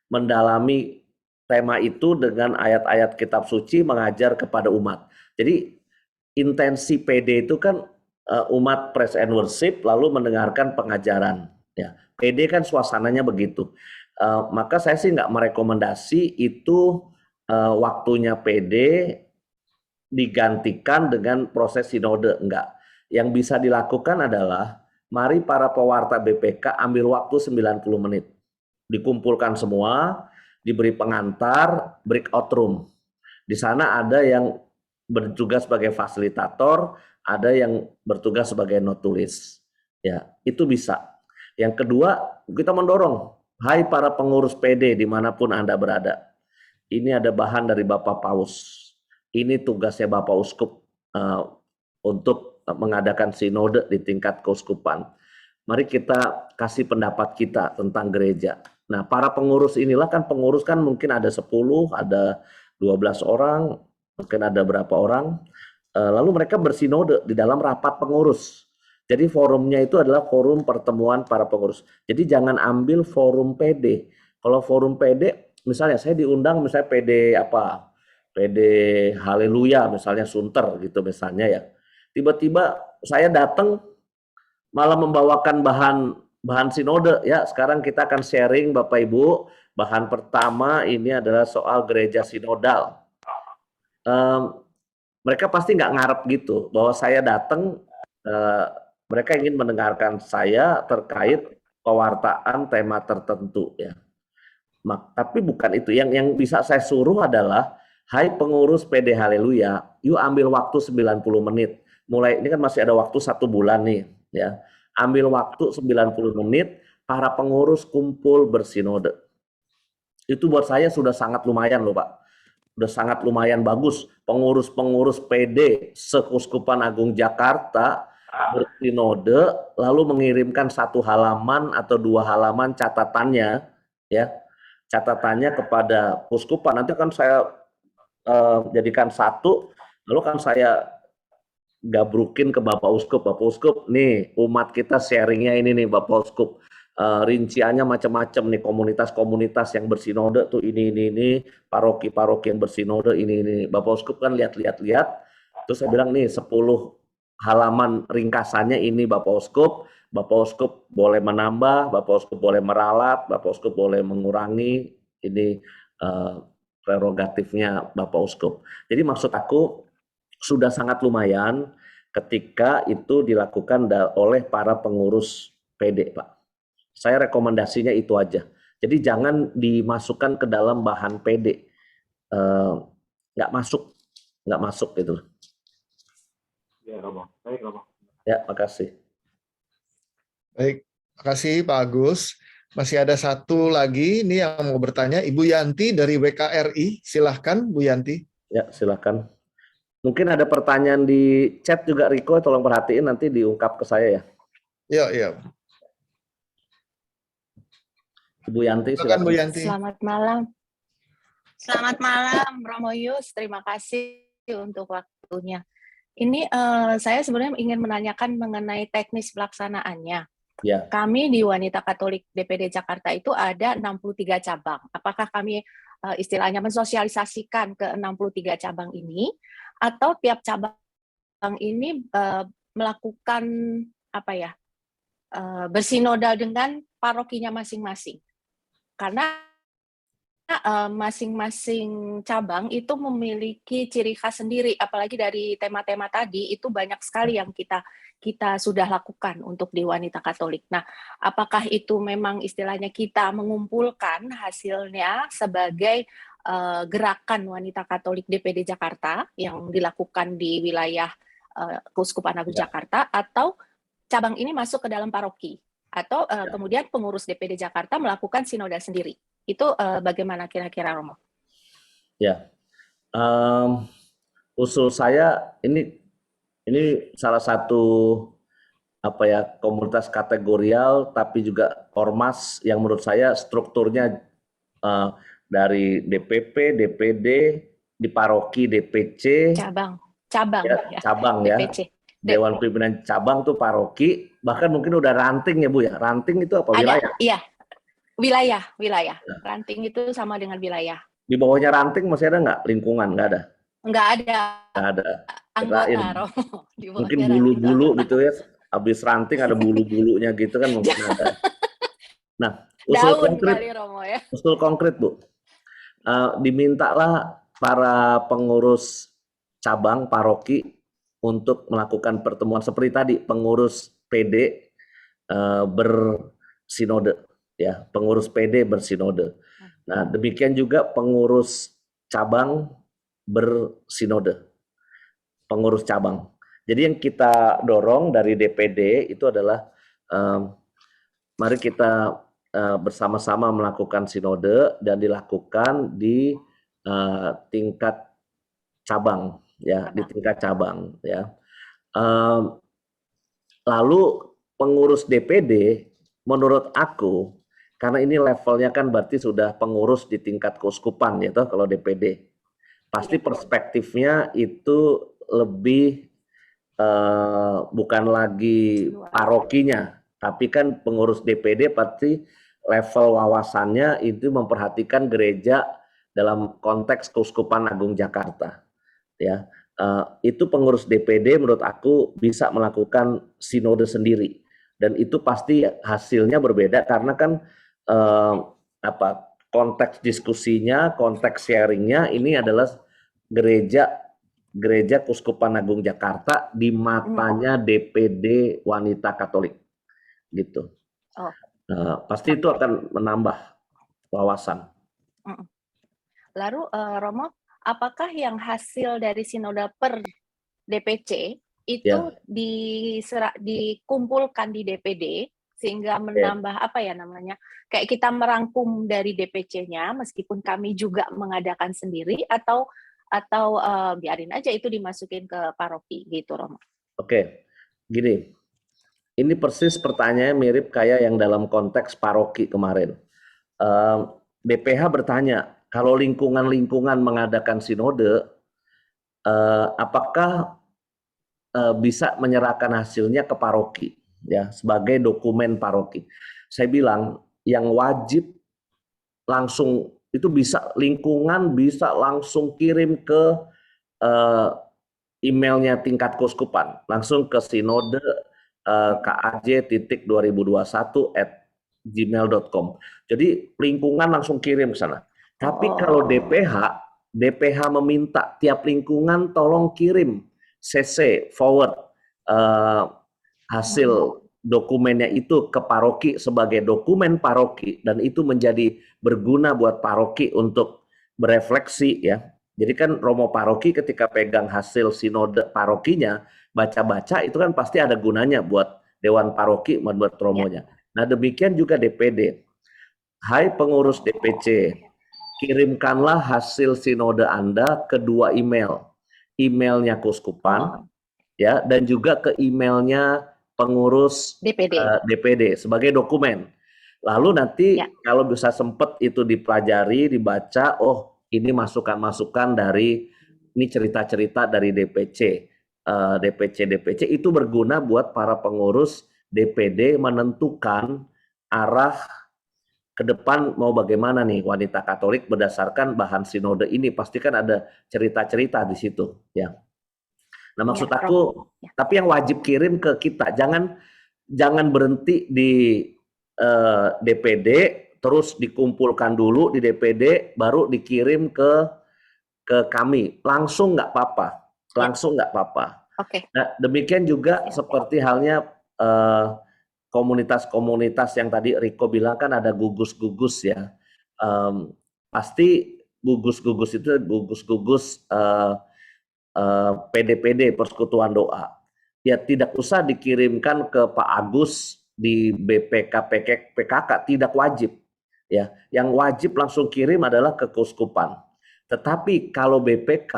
mendalami tema itu dengan ayat-ayat kitab suci mengajar kepada umat. Jadi intensi PD itu kan umat praise and worship lalu mendengarkan pengajaran. Ya, PD kan suasananya begitu. Maka saya sih nggak merekomendasi itu waktunya PD digantikan dengan proses sinode, enggak. Yang bisa dilakukan adalah mari para pewarta BPK ambil waktu 90 menit. Dikumpulkan semua, diberi pengantar, breakout room. Di sana ada yang bertugas sebagai fasilitator, ada yang bertugas sebagai notulis. Ya, itu bisa. Yang kedua, kita mendorong, hai para pengurus PD dimanapun Anda berada. Ini ada bahan dari Bapak Paus. Ini tugasnya Bapak Uskup untuk mengadakan sinode di tingkat keuskupan. Mari kita kasih pendapat kita tentang gereja. Nah, para pengurus inilah kan pengurus kan mungkin ada 10, ada 12 orang, mungkin ada berapa orang. Lalu mereka bersinode di dalam rapat pengurus. Jadi forumnya itu adalah forum pertemuan para pengurus. Jadi jangan ambil forum PD. Kalau forum PD, misalnya saya diundang misalnya PD apa? PD Haleluya misalnya Sunter gitu misalnya ya. Tiba-tiba saya datang malah membawakan bahan sinode ya. Sekarang kita akan sharing Bapak Ibu. Bahan pertama ini adalah soal gereja sinodal. Mereka pasti nggak ngarep gitu bahwa saya datang, mereka ingin mendengarkan saya terkait pewartaan tema tertentu ya. Tapi bukan itu. Yang bisa saya suruh adalah, hai pengurus PD Haleluya, yuk ambil waktu 90 menit. Mulai ini kan masih ada waktu 1 bulan nih ya. Ambil waktu 90 menit, para pengurus kumpul bersinode. Itu buat saya sudah sangat lumayan loh Pak. Sudah sangat lumayan bagus. Pengurus-pengurus PD Sekuskupan Agung Jakarta bersinode lalu mengirimkan 1 halaman atau 2 halaman catatannya ya. Catatannya kepada Kuskupan. Nanti kan saya jadikan 1, lalu kan saya gabrukin ke Bapak Uskup. Bapak Uskup, nih umat kita sharingnya ini nih Bapak Uskup. Rinciannya macam-macam nih, komunitas-komunitas yang bersinode tuh ini, paroki-paroki yang bersinode ini. Bapak Uskup kan lihat-lihat, terus saya bilang nih 10 halaman ringkasannya ini Bapak Uskup boleh menambah, Bapak Uskup boleh meralat, Bapak Uskup boleh mengurangi, ini prerogatifnya Bapak Uskup. Jadi maksud aku sudah sangat lumayan ketika itu dilakukan oleh para pengurus PD, Pak. Saya rekomendasinya itu aja. Jadi jangan dimasukkan ke dalam bahan PD. Nggak masuk gitu. Ya, Romo. Baik, Romo. Ya, makasih. Baik, makasih Pak Agus. Masih ada 1 lagi ini yang mau bertanya, Ibu Yanti dari WKRI. Silahkan Bu Yanti. Ya, silahkan. Mungkin ada pertanyaan di chat juga, Riko, tolong perhatiin nanti diungkap ke saya ya. Iya. Ibu Yanti, silakan Bu Yanti. Selamat malam. Selamat malam, Romo Yus. Terima kasih untuk waktunya. Ini saya sebenarnya ingin menanyakan mengenai teknis pelaksanaannya. Ya. Kami di Wanita Katolik DPD Jakarta itu ada 63 cabang. Apakah kami istilahnya mensosialisasikan ke 63 cabang ini, atau tiap cabang ini melakukan bersinodal dengan parokinya masing-masing? Karena masing-masing cabang itu memiliki ciri khas sendiri, apalagi dari tema-tema tadi itu banyak sekali yang kita sudah lakukan untuk di Wanita Katolik. Nah, apakah itu memang istilahnya kita mengumpulkan hasilnya sebagai gerakan Wanita Katolik DPD Jakarta yang dilakukan di wilayah Keuskupan Agung Jakarta, atau cabang ini masuk ke dalam paroki, atau kemudian pengurus DPD Jakarta melakukan sinode sendiri? Itu bagaimana kira-kira, Romo? Ya, usul saya ini salah satu komunitas kategorial, tapi juga ormas yang menurut saya strukturnya dari DPP, DPD, di paroki, DPC, cabang ya. DPC. Dewan Pimpinan Cabang tuh paroki, bahkan mungkin udah ranting ya Bu ya. Ranting itu apa, wilayah? Iya, wilayah. Ranting itu sama dengan wilayah. Di bawahnya ranting masih ada nggak lingkungan? Nggak ada. Nggak ada. Anggota, Romo. Mungkin bulu-bulu gitu ya. Habis ranting ada bulu-bulunya gitu kan mungkin ada. Nah, Usul Daun konkret, kali Romo ya. usul konkret Bu. Dimintalah para pengurus cabang paroki untuk melakukan pertemuan seperti tadi, pengurus PD bersinode, ya, pengurus PD bersinode. Nah, demikian juga pengurus cabang bersinode, pengurus cabang. Jadi yang kita dorong dari DPD itu adalah mari kita bersama-sama melakukan sinode dan dilakukan di tingkat cabang, ya, di tingkat cabang, ya. Lalu pengurus DPD, menurut aku, karena ini levelnya kan berarti sudah pengurus di tingkat keuskupan, ya toh, kalau DPD, pasti perspektifnya itu lebih bukan lagi parokinya, tapi kan pengurus DPD pasti level wawasannya itu memperhatikan gereja dalam konteks Keuskupan Agung Jakarta, ya. Itu pengurus DPD menurut aku bisa melakukan sinode sendiri, dan itu pasti hasilnya berbeda karena kan konteks diskusinya, konteks sharingnya ini adalah gereja Keuskupan Agung Jakarta di matanya DPD wanita Katolik, gitu. Pasti itu akan menambah wawasan. Lalu Romo, apakah yang hasil dari sinode per DPC itu dikumpulkan di DPD sehingga menambah apa ya namanya, kayak kita merangkum dari DPC-nya meskipun kami juga mengadakan sendiri, atau biarin aja itu dimasukin ke paroki gitu, Romo? Oke, gini, ini persis pertanyaannya mirip kayak yang dalam konteks paroki kemarin. BPH bertanya, kalau lingkungan-lingkungan mengadakan sinode, apakah bisa menyerahkan hasilnya ke paroki, ya, sebagai dokumen paroki? Saya bilang yang wajib langsung itu bisa lingkungan bisa langsung kirim ke emailnya tingkat keuskupan, langsung ke sinode kaj.2021@gmail.com. Jadi lingkungan langsung kirim ke sana. Tapi kalau DPH meminta tiap lingkungan tolong kirim CC forward hasil dokumennya itu ke paroki sebagai dokumen paroki, dan itu menjadi berguna buat paroki untuk berefleksi, ya. Jadi kan Romo paroki ketika pegang hasil sinode parokinya, baca-baca itu kan pasti ada gunanya buat dewan paroki, buat romonya. Nah, demikian juga DPD. Hai pengurus DPC, kirimkanlah hasil sinode Anda ke dua email. Emailnya keuskupan, ya, dan juga ke emailnya pengurus DPD sebagai dokumen. Lalu nanti kalau bisa sempat itu dipelajari, dibaca, oh ini masukan-masukan dari, ini cerita-cerita dari DPC itu berguna buat para pengurus DPD menentukan arah ke depan mau bagaimana nih wanita Katolik berdasarkan bahan sinode ini. Pastikan ada cerita-cerita di situ, ya. Nah, maksud aku, tapi yang wajib kirim ke kita, jangan berhenti di DPD, terus dikumpulkan dulu di DPD, baru dikirim ke kami. Langsung nggak apa-apa, langsung nggak apa-apa. Nah, demikian juga seperti halnya komunitas-komunitas yang tadi Riko bilang kan ada gugus-gugus, ya. Pasti gugus-gugus itu gugus-gugus PD-PD Persekutuan Doa. Ya tidak usah dikirimkan ke Pak Agus di BPK PKK, tidak wajib, ya. Yang wajib langsung kirim adalah ke keuskupan. Tetapi kalau BPK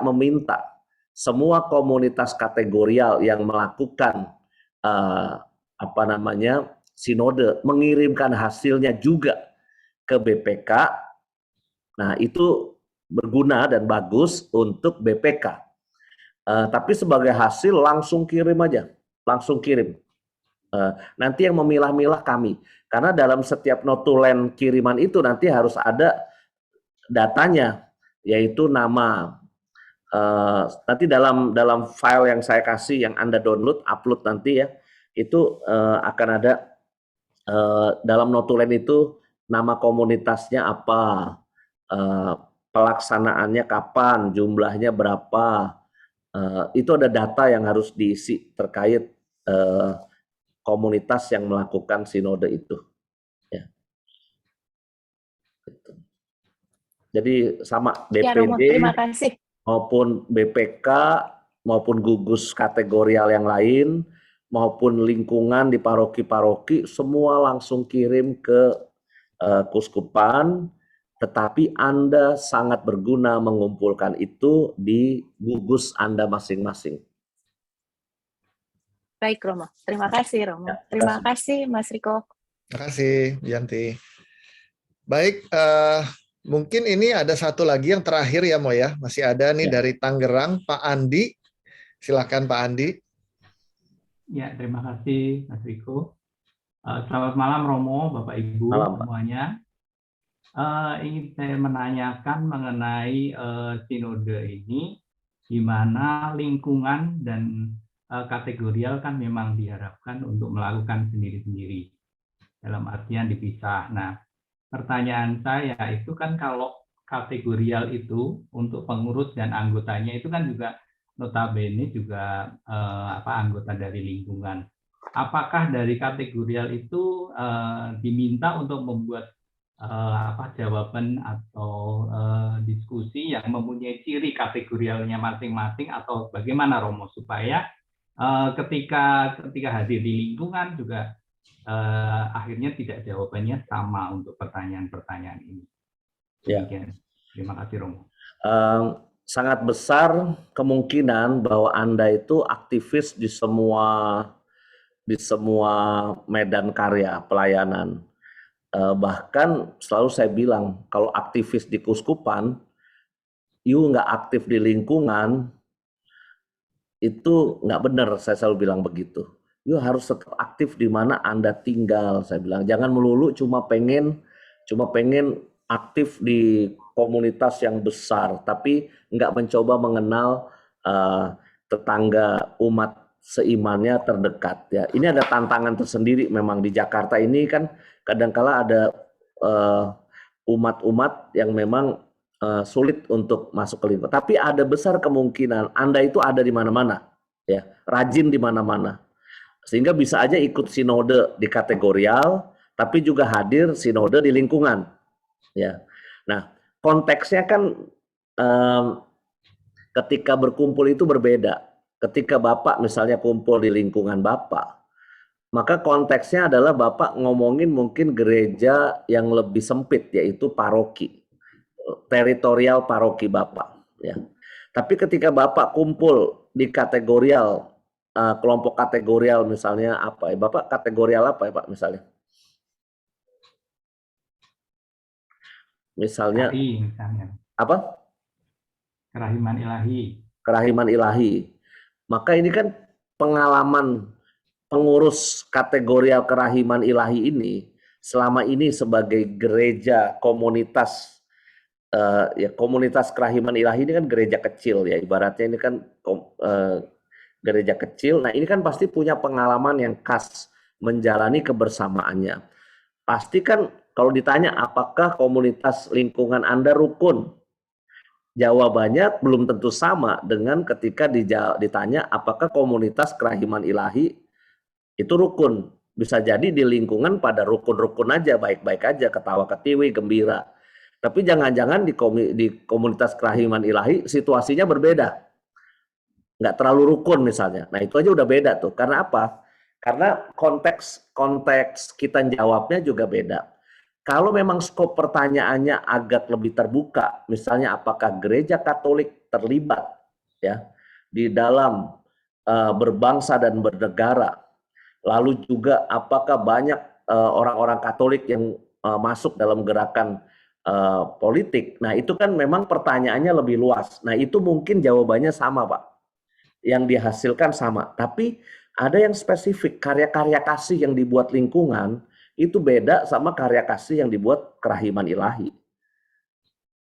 meminta semua komunitas kategorial yang melakukan sinode mengirimkan hasilnya juga ke BPK, nah itu berguna dan bagus untuk BPK. Tapi sebagai hasil langsung kirim aja, langsung kirim. Nanti yang memilah-milah kami, karena dalam setiap notulen kiriman itu nanti harus ada datanya, yaitu nama. Nanti dalam file yang saya kasih, yang Anda download, upload nanti, ya, itu akan ada dalam notulen itu nama komunitasnya apa, pelaksanaannya kapan, jumlahnya berapa, itu ada data yang harus diisi terkait komunitas yang melakukan sinode itu. Ya. Gitu. Jadi sama Ya, Romo, DPD terima kasih. maupun BPK maupun gugus kategorial yang lain maupun lingkungan di paroki-paroki semua langsung kirim ke Kuskupan, tetapi Anda sangat berguna mengumpulkan itu di gugus Anda masing-masing. Baik, Romo. Terima kasih, Romo. Ya, Terima kasih, Mas Riko. Terima kasih, Yanti. Baik, mungkin ini ada satu lagi yang terakhir ya, Mo ya. Masih ada nih dari Tangerang, Pak Andi. Silakan Pak Andi. Ya, terima kasih Mas Riko. Selamat malam Romo, Bapak Ibu semuanya. Ingin saya menanyakan mengenai sinode ini, di mana lingkungan dan kategorial kan memang diharapkan untuk melakukan sendiri-sendiri, dalam artian dipisah. Nah, pertanyaan saya itu kan kalau kategorial itu untuk pengurus dan anggotanya itu kan juga notabene juga anggota dari lingkungan. Apakah dari kategorial itu diminta untuk membuat jawaban atau diskusi yang mempunyai ciri kategorialnya masing-masing, atau bagaimana Romo supaya ketika hadir di lingkungan juga akhirnya tidak jawabannya sama untuk pertanyaan-pertanyaan ini. Ya. Terima kasih Romo. Sangat besar kemungkinan bahwa Anda itu aktivis di semua medan karya pelayanan. Bahkan selalu saya bilang kalau aktivis di Kuskupan, you nggak aktif di lingkungan, itu nggak benar. Saya selalu bilang begitu. You harus tetap aktif di mana Anda tinggal. Saya bilang jangan melulu cuma pengen aktif di komunitas yang besar, tapi nggak mencoba mengenal tetangga umat seimannya terdekat. Ya, ini ada tantangan tersendiri memang di Jakarta ini kan kadangkala ada umat-umat yang memang sulit untuk masuk ke lingkungan. Tapi ada besar kemungkinan Anda itu ada di mana-mana, ya, rajin di mana-mana, sehingga bisa aja ikut sinode di kategorial, tapi juga hadir sinode di lingkungan, ya. Nah, konteksnya kan ketika berkumpul itu berbeda. Ketika Bapak misalnya kumpul di lingkungan Bapak, maka konteksnya adalah Bapak ngomongin mungkin gereja yang lebih sempit, yaitu paroki, teritorial paroki Bapak. Ya. Tapi ketika Bapak kumpul di kategorial, kelompok kategorial misalnya apa ya, Bapak kategorial apa ya Pak misalnya? Misalnya apa? Kerahiman ilahi. Kerahiman ilahi. Maka ini kan pengalaman pengurus kategorial kerahiman ilahi ini selama ini sebagai gereja komunitas, ya komunitas kerahiman ilahi ini kan gereja kecil ya, ibaratnya ini kan gereja kecil. Nah ini kan pasti punya pengalaman yang khas menjalani kebersamaannya. Pasti kan kalau ditanya apakah komunitas lingkungan Anda rukun, jawabannya belum tentu sama dengan ketika ditanya apakah komunitas kerahiman ilahi itu rukun. Bisa jadi di lingkungan pada rukun-rukun aja, baik-baik aja, ketawa ketiwi, gembira. Tapi jangan-jangan di komunitas kerahiman ilahi situasinya berbeda. Nggak terlalu rukun misalnya. Nah itu aja udah beda tuh. Karena apa? Karena konteks kita jawabnya juga beda. Kalau memang skop pertanyaannya agak lebih terbuka, misalnya apakah gereja Katolik terlibat ya di dalam berbangsa dan bernegara, lalu juga apakah banyak orang-orang Katolik yang masuk dalam gerakan politik. Nah itu kan memang pertanyaannya lebih luas. Nah itu mungkin jawabannya sama Pak, yang dihasilkan sama. Tapi ada yang spesifik, karya-karya kasih yang dibuat lingkungan itu beda sama karya kasih yang dibuat kerahiman ilahi.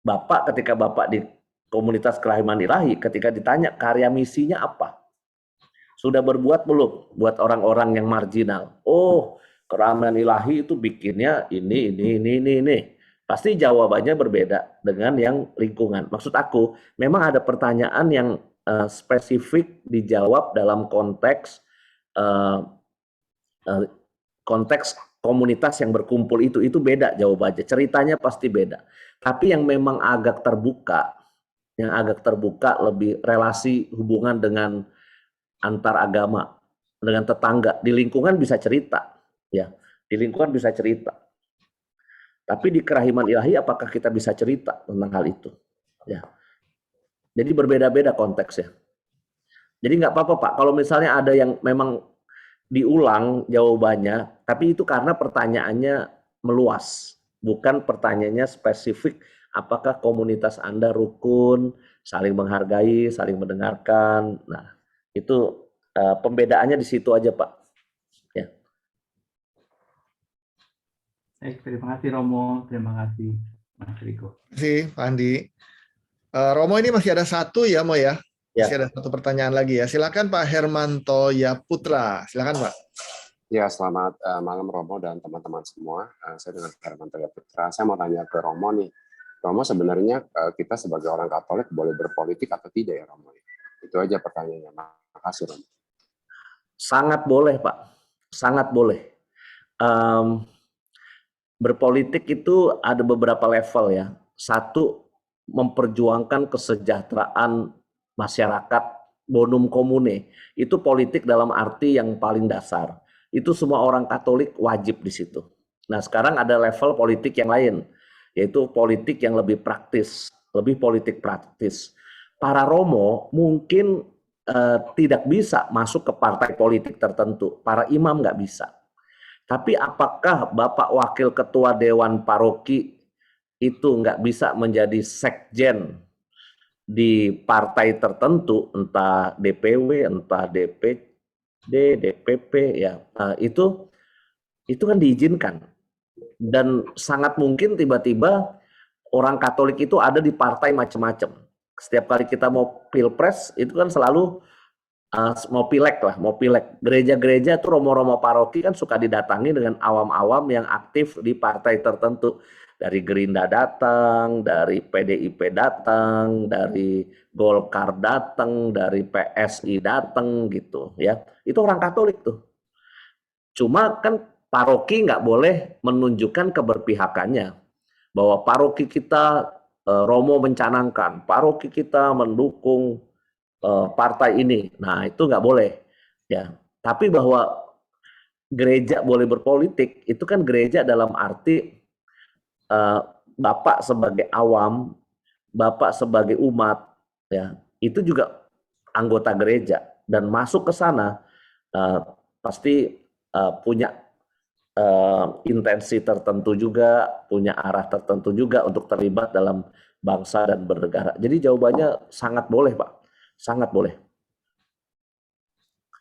Bapak ketika Bapak di komunitas kerahiman ilahi, ketika ditanya karya misinya apa? Sudah berbuat belum buat orang-orang yang marginal? Oh, keramaian ilahi itu bikinnya ini. Pasti jawabannya berbeda dengan yang lingkungan. Maksud aku, memang ada pertanyaan yang spesifik dijawab dalam konteks konteks komunitas yang berkumpul itu beda jawabannya. Ceritanya pasti beda. Tapi yang memang agak terbuka, lebih relasi hubungan dengan antar agama, dengan tetangga, di lingkungan bisa cerita, ya, di lingkungan bisa cerita. Tapi di kerahiman ilahi, apakah kita bisa cerita tentang hal itu? Ya, jadi berbeda-beda konteksnya. Jadi nggak apa-apa Pak, kalau misalnya ada yang memang diulang jawabannya, tapi itu karena pertanyaannya meluas, bukan pertanyaannya spesifik. Apakah komunitas Anda rukun, saling menghargai, saling mendengarkan? Nah, itu pembedaannya di situ aja, Pak. Ya. Baik, terima kasih Romo, terima kasih Mas Riko. Terima kasih Pak Andi. Romo, ini masih ada satu ya, Mo ya? Masih ada satu pertanyaan lagi ya. Silakan Pak Hermanto Yaputra. Silakan Pak. Ya, selamat malam Romo dan teman-teman semua. Saya dengan Hermanto Yaputra. Saya mau tanya ke Romo nih. Romo, sebenarnya kita sebagai orang Katolik boleh berpolitik atau tidak ya Romo? Itu aja pertanyaannya. Makasih Romo. Sangat boleh Pak, sangat boleh. Berpolitik itu ada beberapa level ya. Satu, memperjuangkan kesejahteraan masyarakat, bonum comune. Itu politik dalam arti yang paling dasar. Itu semua orang Katolik wajib di situ. Nah, sekarang ada level politik yang lain, yaitu politik yang lebih praktis, lebih politik praktis. Para Romo mungkin tidak bisa masuk ke partai politik tertentu, para imam nggak bisa. Tapi apakah Bapak Wakil Ketua Dewan Paroki itu nggak bisa menjadi sekjen di partai tertentu, entah DPW, entah DPD, DPP, ya itu kan diizinkan. Dan sangat mungkin tiba-tiba orang Katolik itu ada di partai macam-macam. Setiap kali kita mau pilpres itu kan selalu mau pileg. Gereja-gereja itu romo-romo paroki kan suka didatangi dengan awam-awam yang aktif di partai tertentu. Dari Gerindra datang, dari PDIP datang, dari Golkar datang, dari PSI datang gitu ya. Itu orang Katolik tuh. Cuma kan paroki nggak boleh menunjukkan keberpihakannya. Bahwa paroki kita, Romo mencanangkan, paroki kita mendukung partai ini. Nah itu nggak boleh. Ya. Tapi bahwa gereja boleh berpolitik, itu kan gereja dalam arti Bapak sebagai awam, Bapak sebagai umat, ya itu juga anggota gereja. Dan masuk ke sana pasti punya intensi tertentu juga, punya arah tertentu juga untuk terlibat dalam bangsa dan bernegara. Jadi jawabannya sangat boleh, Pak. Sangat boleh.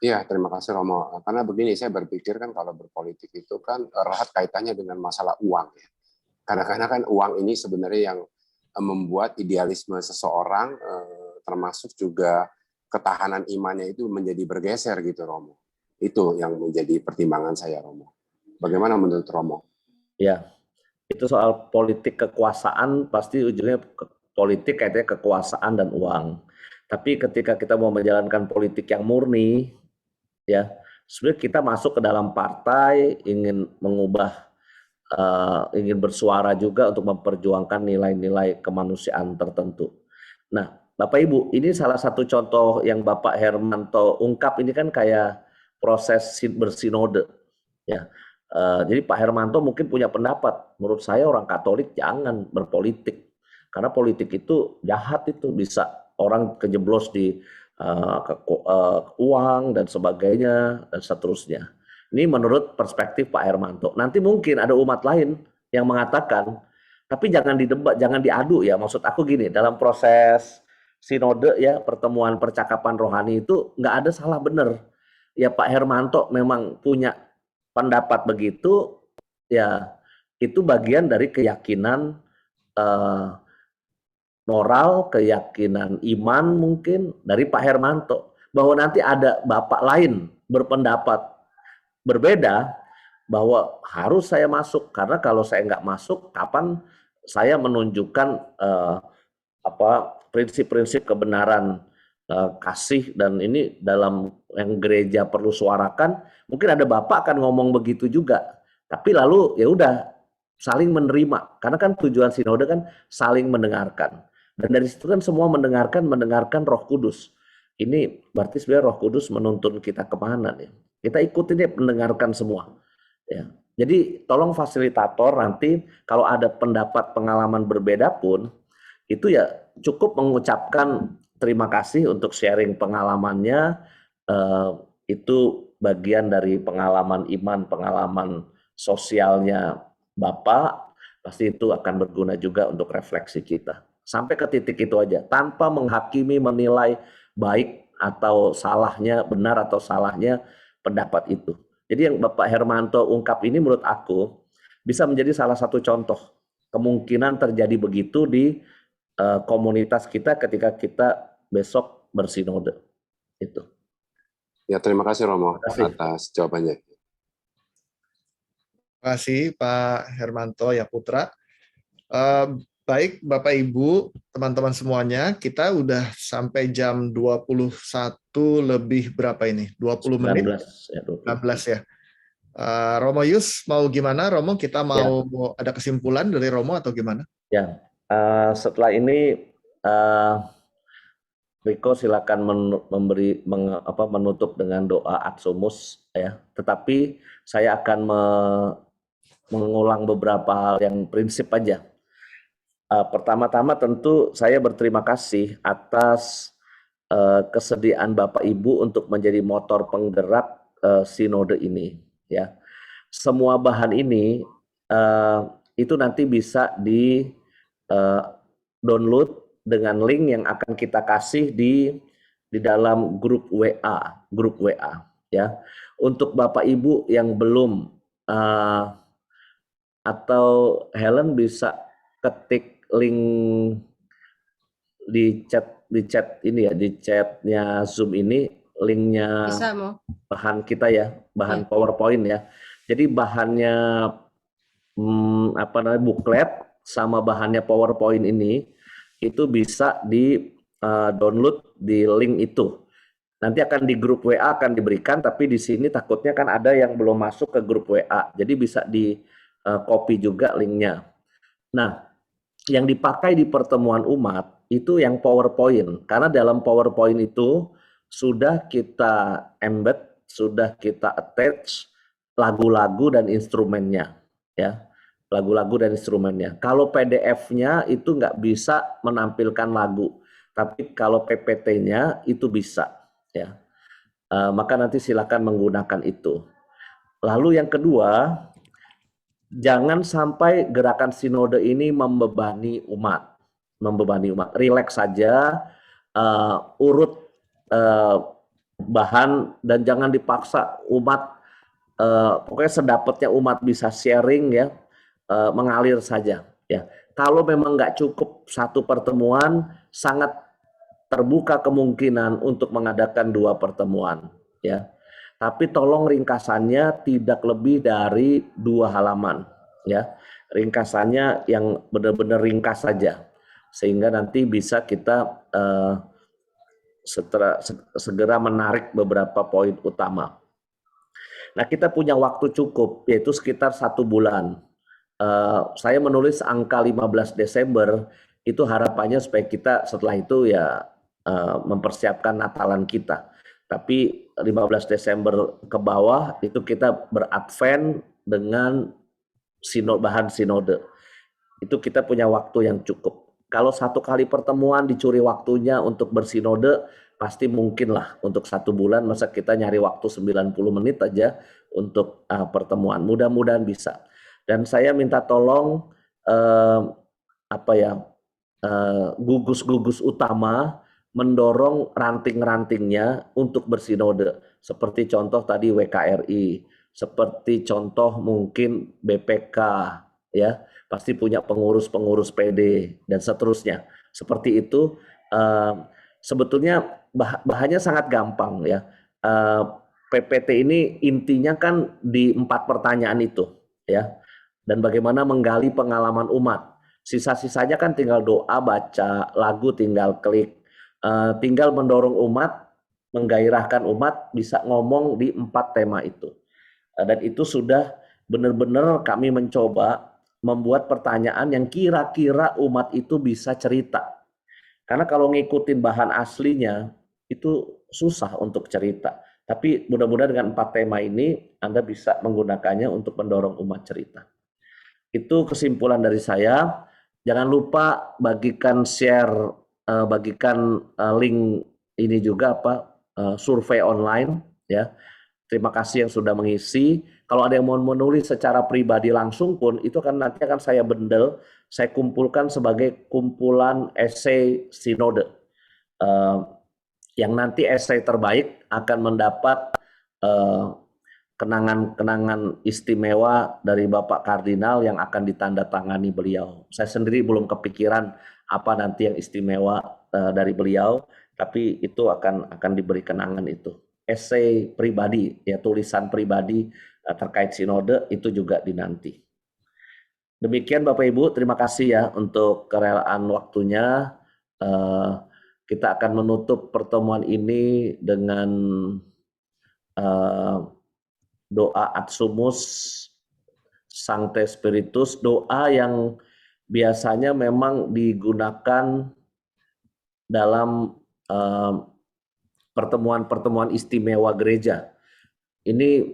Iya, terima kasih Romo. Karena begini, saya berpikir kan kalau berpolitik itu kan erat kaitannya dengan masalah uang. Ya. Kadang-kadang kan uang ini sebenarnya yang membuat idealisme seseorang, termasuk juga ketahanan imannya itu menjadi bergeser gitu, Romo. Itu yang menjadi pertimbangan saya, Romo. Bagaimana menurut Romo? Ya, itu soal politik kekuasaan, pasti ujungnya politik kaitannya kekuasaan dan uang. Tapi ketika kita mau menjalankan politik yang murni, ya sebenarnya kita masuk ke dalam partai, ingin mengubah, ingin bersuara juga untuk memperjuangkan nilai-nilai kemanusiaan tertentu. Nah, Bapak Ibu, ini salah satu contoh yang Bapak Hermanto ungkap ini kan kayak proses bersinode, ya. Jadi Pak Hermanto mungkin punya pendapat, menurut saya orang Katolik jangan berpolitik, karena politik itu jahat, itu bisa orang kejeblos di uang dan sebagainya dan seterusnya. Ini menurut perspektif Pak Hermanto. Nanti mungkin ada umat lain yang mengatakan, tapi jangan didebat, jangan diadu ya. Maksud aku gini, dalam proses sinode ya, pertemuan percakapan rohani itu nggak ada salah benar. Ya Pak Hermanto memang punya pendapat begitu, ya itu bagian dari keyakinan moral, keyakinan iman mungkin dari Pak Hermanto. Bahwa nanti ada bapak lain berpendapat berbeda, bahwa harus saya masuk, karena kalau saya nggak masuk, kapan saya menunjukkan prinsip-prinsip kebenaran kasih, dan ini dalam yang gereja perlu suarakan. Mungkin ada bapak akan ngomong begitu juga, tapi lalu ya udah saling menerima, karena kan tujuan sinode kan saling mendengarkan, dan dari situ kan semua mendengarkan Roh Kudus. Ini berarti sebenarnya Roh Kudus menuntun kita kemana nih? Kita ikutin dia, mendengarkan semua. Ya. Jadi tolong fasilitator nanti kalau ada pendapat pengalaman berbeda pun, itu ya cukup mengucapkan terima kasih untuk sharing pengalamannya. Itu bagian dari pengalaman iman, pengalaman sosialnya Bapak, pasti itu akan berguna juga untuk refleksi kita. Sampai ke titik itu aja, tanpa menghakimi, menilai baik atau salahnya, benar atau salahnya pendapat itu. Jadi yang Bapak Hermanto ungkap ini menurut aku bisa menjadi salah satu contoh kemungkinan terjadi begitu di komunitas kita ketika kita besok bersinode. Itu. Ya, terima kasih Romo atas jawabannya. Terima kasih Pak Hermanto ya Putra. Baik Bapak Ibu, teman-teman semuanya, kita udah sampai jam 21 lebih berapa ini? 20 menit? 19 ya. Romo Yus mau gimana Romo? Kita mau ada kesimpulan dari Romo atau gimana? Ya, setelah ini Riko silakan menutup dengan doa ad sumus ya. Tetapi saya akan mengulang beberapa hal yang prinsip aja. Pertama-tama tentu saya berterima kasih atas kesediaan Bapak Ibu untuk menjadi motor penggerak sinode ini. Ya, semua bahan ini itu nanti bisa di download dengan link yang akan kita kasih di dalam grup WA ya. Untuk Bapak Ibu yang belum atau Helen bisa ketik link di chat ini ya, di chatnya Zoom ini, linknya Bisa, Mo. bahan kita ya, bahan PowerPoint ya. Jadi bahannya booklet sama bahannya PowerPoint ini itu bisa di download di link itu. Nanti akan di grup WA akan diberikan, tapi di sini takutnya kan ada yang belum masuk ke grup WA. Jadi bisa di copy juga linknya. Nah, yang dipakai di pertemuan umat itu yang PowerPoint, karena dalam PowerPoint itu sudah kita embed, sudah kita attach lagu-lagu dan instrumennya, ya, lagu-lagu dan instrumennya. Kalau PDF-nya itu nggak bisa menampilkan lagu, tapi kalau PPT-nya itu bisa, ya. Maka nanti silakan menggunakan itu. Lalu yang kedua, jangan sampai gerakan sinode ini membebani umat. Rileks saja, urut bahan, dan jangan dipaksa umat. Pokoknya sedapatnya umat bisa sharing ya, mengalir saja. Ya, kalau memang nggak cukup satu pertemuan, sangat terbuka kemungkinan untuk mengadakan 2 pertemuan. Ya. Tapi tolong ringkasannya tidak lebih dari 2 halaman, ya. Ringkasannya yang benar-benar ringkas saja, sehingga nanti bisa kita segera menarik beberapa poin utama. Nah, kita punya waktu cukup, yaitu sekitar 1 bulan. Saya menulis angka 15 Desember, itu harapannya supaya kita setelah itu ya mempersiapkan Natalan kita. Tapi 15 Desember ke bawah itu kita beradvent dengan bahan sinode. Itu kita punya waktu yang cukup. Kalau 1 kali pertemuan dicuri waktunya untuk bersinode, pasti mungkin lah untuk 1 bulan, masa kita nyari waktu 90 menit aja untuk pertemuan. Mudah-mudahan bisa. Dan saya minta tolong gugus-gugus utama mendorong ranting-rantingnya untuk bersinode. Seperti contoh tadi WKRI, seperti contoh mungkin BPK, ya, pasti punya pengurus-pengurus PD dan seterusnya. Seperti itu, sebetulnya bahannya sangat gampang ya. PPT ini intinya kan di 4 pertanyaan itu, ya. Dan bagaimana menggali pengalaman umat. Sisa-sisanya kan tinggal doa, baca lagu, tinggal klik. Tinggal mendorong umat, menggairahkan umat bisa ngomong di 4 tema itu. Dan itu sudah benar-benar kami mencoba membuat pertanyaan yang kira-kira umat itu bisa cerita. Karena kalau ngikutin bahan aslinya itu susah untuk cerita. Tapi mudah-mudahan dengan 4 tema ini Anda bisa menggunakannya untuk mendorong umat cerita. Itu kesimpulan dari saya. Jangan lupa bagikan share, bagikan link ini juga survei online ya. Terima kasih yang sudah mengisi. Kalau ada yang mau menulis secara pribadi langsung pun itu kan nanti akan saya bundle, saya kumpulkan sebagai kumpulan esai sinode. Yang nanti esai terbaik akan mendapat kenangan-kenangan istimewa dari Bapak Kardinal yang akan ditandatangani beliau. Saya sendiri belum kepikiran apa nanti yang istimewa dari beliau, tapi itu akan diberi kenangan itu. Esai pribadi, ya tulisan pribadi terkait sinode itu juga dinanti. Demikian Bapak Ibu, terima kasih ya untuk kerelaan waktunya. Kita akan menutup pertemuan ini dengan doa Ad Sumus Sancte Spiritus, doa yang biasanya memang digunakan dalam pertemuan-pertemuan istimewa gereja. Ini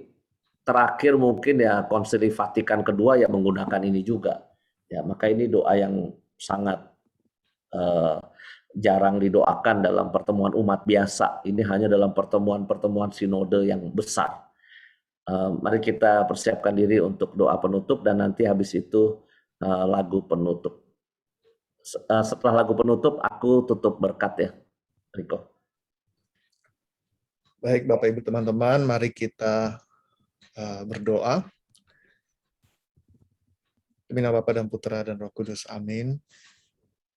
terakhir mungkin ya Konsili Vatikan kedua yang menggunakan ini juga. Ya, maka ini doa yang sangat jarang didoakan dalam pertemuan umat biasa. Ini hanya dalam pertemuan-pertemuan sinode yang besar. Mari kita persiapkan diri untuk doa penutup dan nanti habis itu lagu penutup. Setelah lagu penutup, aku tutup berkat ya, Riko. Baik Bapak Ibu teman-teman, mari kita berdoa. Demi nama Bapa dan Putra dan Roh Kudus, amin.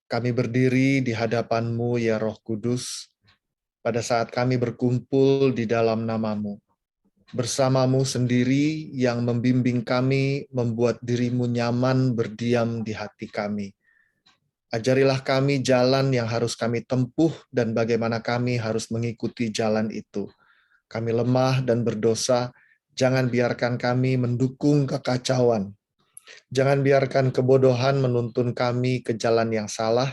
Kami berdiri di hadapan-Mu ya Roh Kudus, pada saat kami berkumpul di dalam nama-Mu. Bersama-Mu sendiri yang membimbing kami, membuat diri-Mu nyaman berdiam di hati kami. Ajarilah kami jalan yang harus kami tempuh dan bagaimana kami harus mengikuti jalan itu. Kami lemah dan berdosa, jangan biarkan kami mendukung kekacauan. Jangan biarkan kebodohan menuntun kami ke jalan yang salah.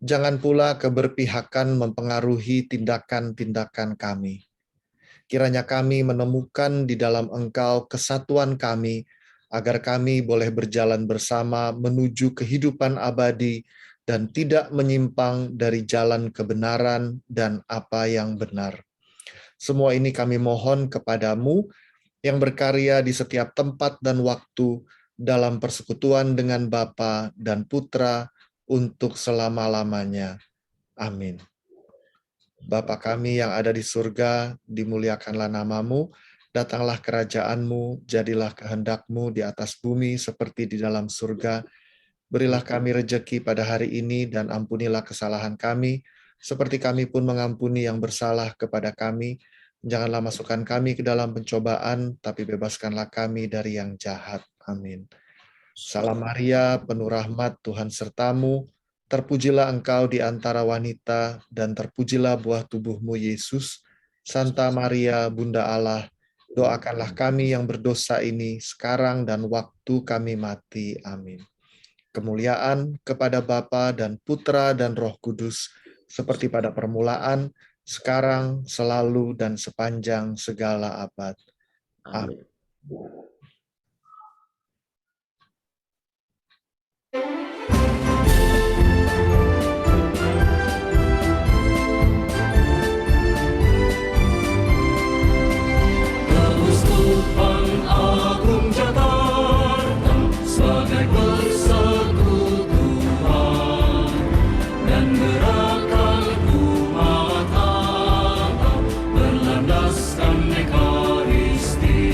Jangan pula keberpihakan mempengaruhi tindakan-tindakan kami. Kiranya kami menemukan di dalam Engkau kesatuan kami, agar kami boleh berjalan bersama menuju kehidupan abadi dan tidak menyimpang dari jalan kebenaran dan apa yang benar. Semua ini kami mohon kepadamu yang berkarya di setiap tempat dan waktu dalam persekutuan dengan Bapa dan Putra untuk selama-lamanya. Amin. Bapa kami yang ada di surga, dimuliakanlah nama-Mu, datanglah kerajaan-Mu, jadilah kehendak-Mu di atas bumi seperti di dalam surga. Berilah kami rejeki pada hari ini dan ampunilah kesalahan kami, seperti kami pun mengampuni yang bersalah kepada kami. Janganlah masukkan kami ke dalam pencobaan, tapi bebaskanlah kami dari yang jahat. Amin. Salam Maria, penuh rahmat, Tuhan sertamu. Terpujilah engkau di antara wanita, dan terpujilah buah tubuhmu, Yesus. Santa Maria, Bunda Allah, doakanlah kami yang berdosa ini, sekarang dan waktu kami mati. Amin. Kemuliaan kepada Bapa dan Putra dan Roh Kudus, seperti pada permulaan, sekarang, selalu, dan sepanjang segala abad. Amin. Keuskupan Agung Jakarta sebagai persekutuan dan gerakan umat Allah berlandaskan Ekaristi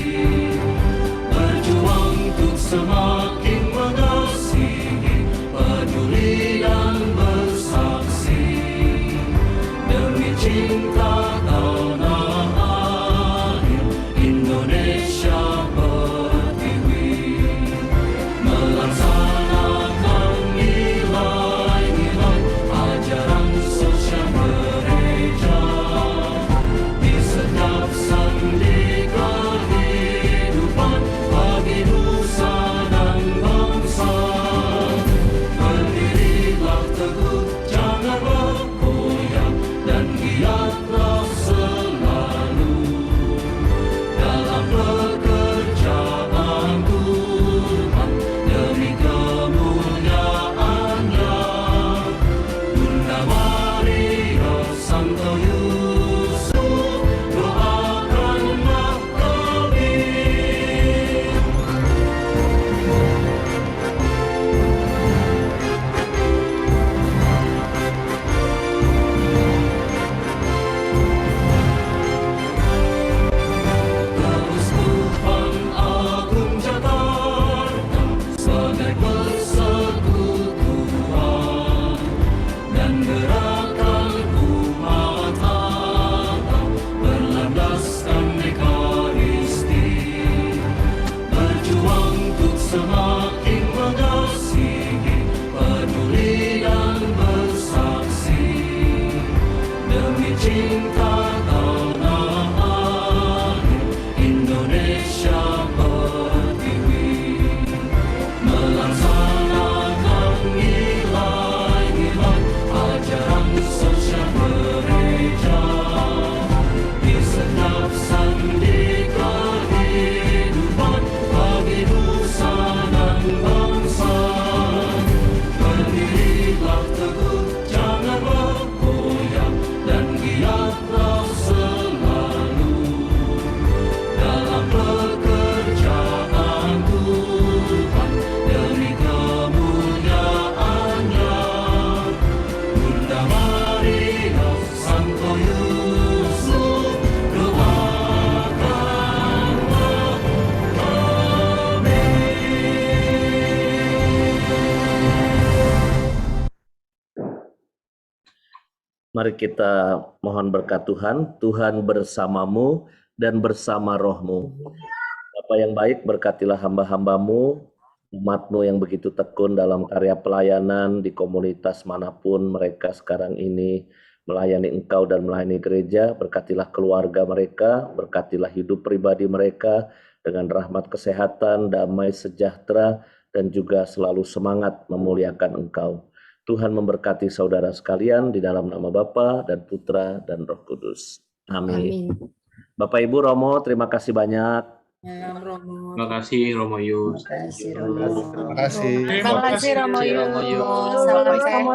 Mari kita mohon berkat Tuhan. Tuhan bersamamu dan bersama rohmu. Bapa yang baik, berkatilah hamba-hambamu, umatmu yang begitu tekun dalam karya pelayanan di komunitas manapun mereka sekarang ini melayani Engkau dan melayani gereja. Berkatilah keluarga mereka, berkatilah hidup pribadi mereka dengan rahmat kesehatan, damai sejahtera, dan juga selalu semangat memuliakan Engkau. Tuhan memberkati saudara sekalian di dalam nama Bapa dan Putra dan Roh Kudus. Amin. Bapak Ibu Romo, terima kasih banyak. Terima kasih Romo Yus. Terima kasih. Terima kasih Romo Yus. Salam sehat.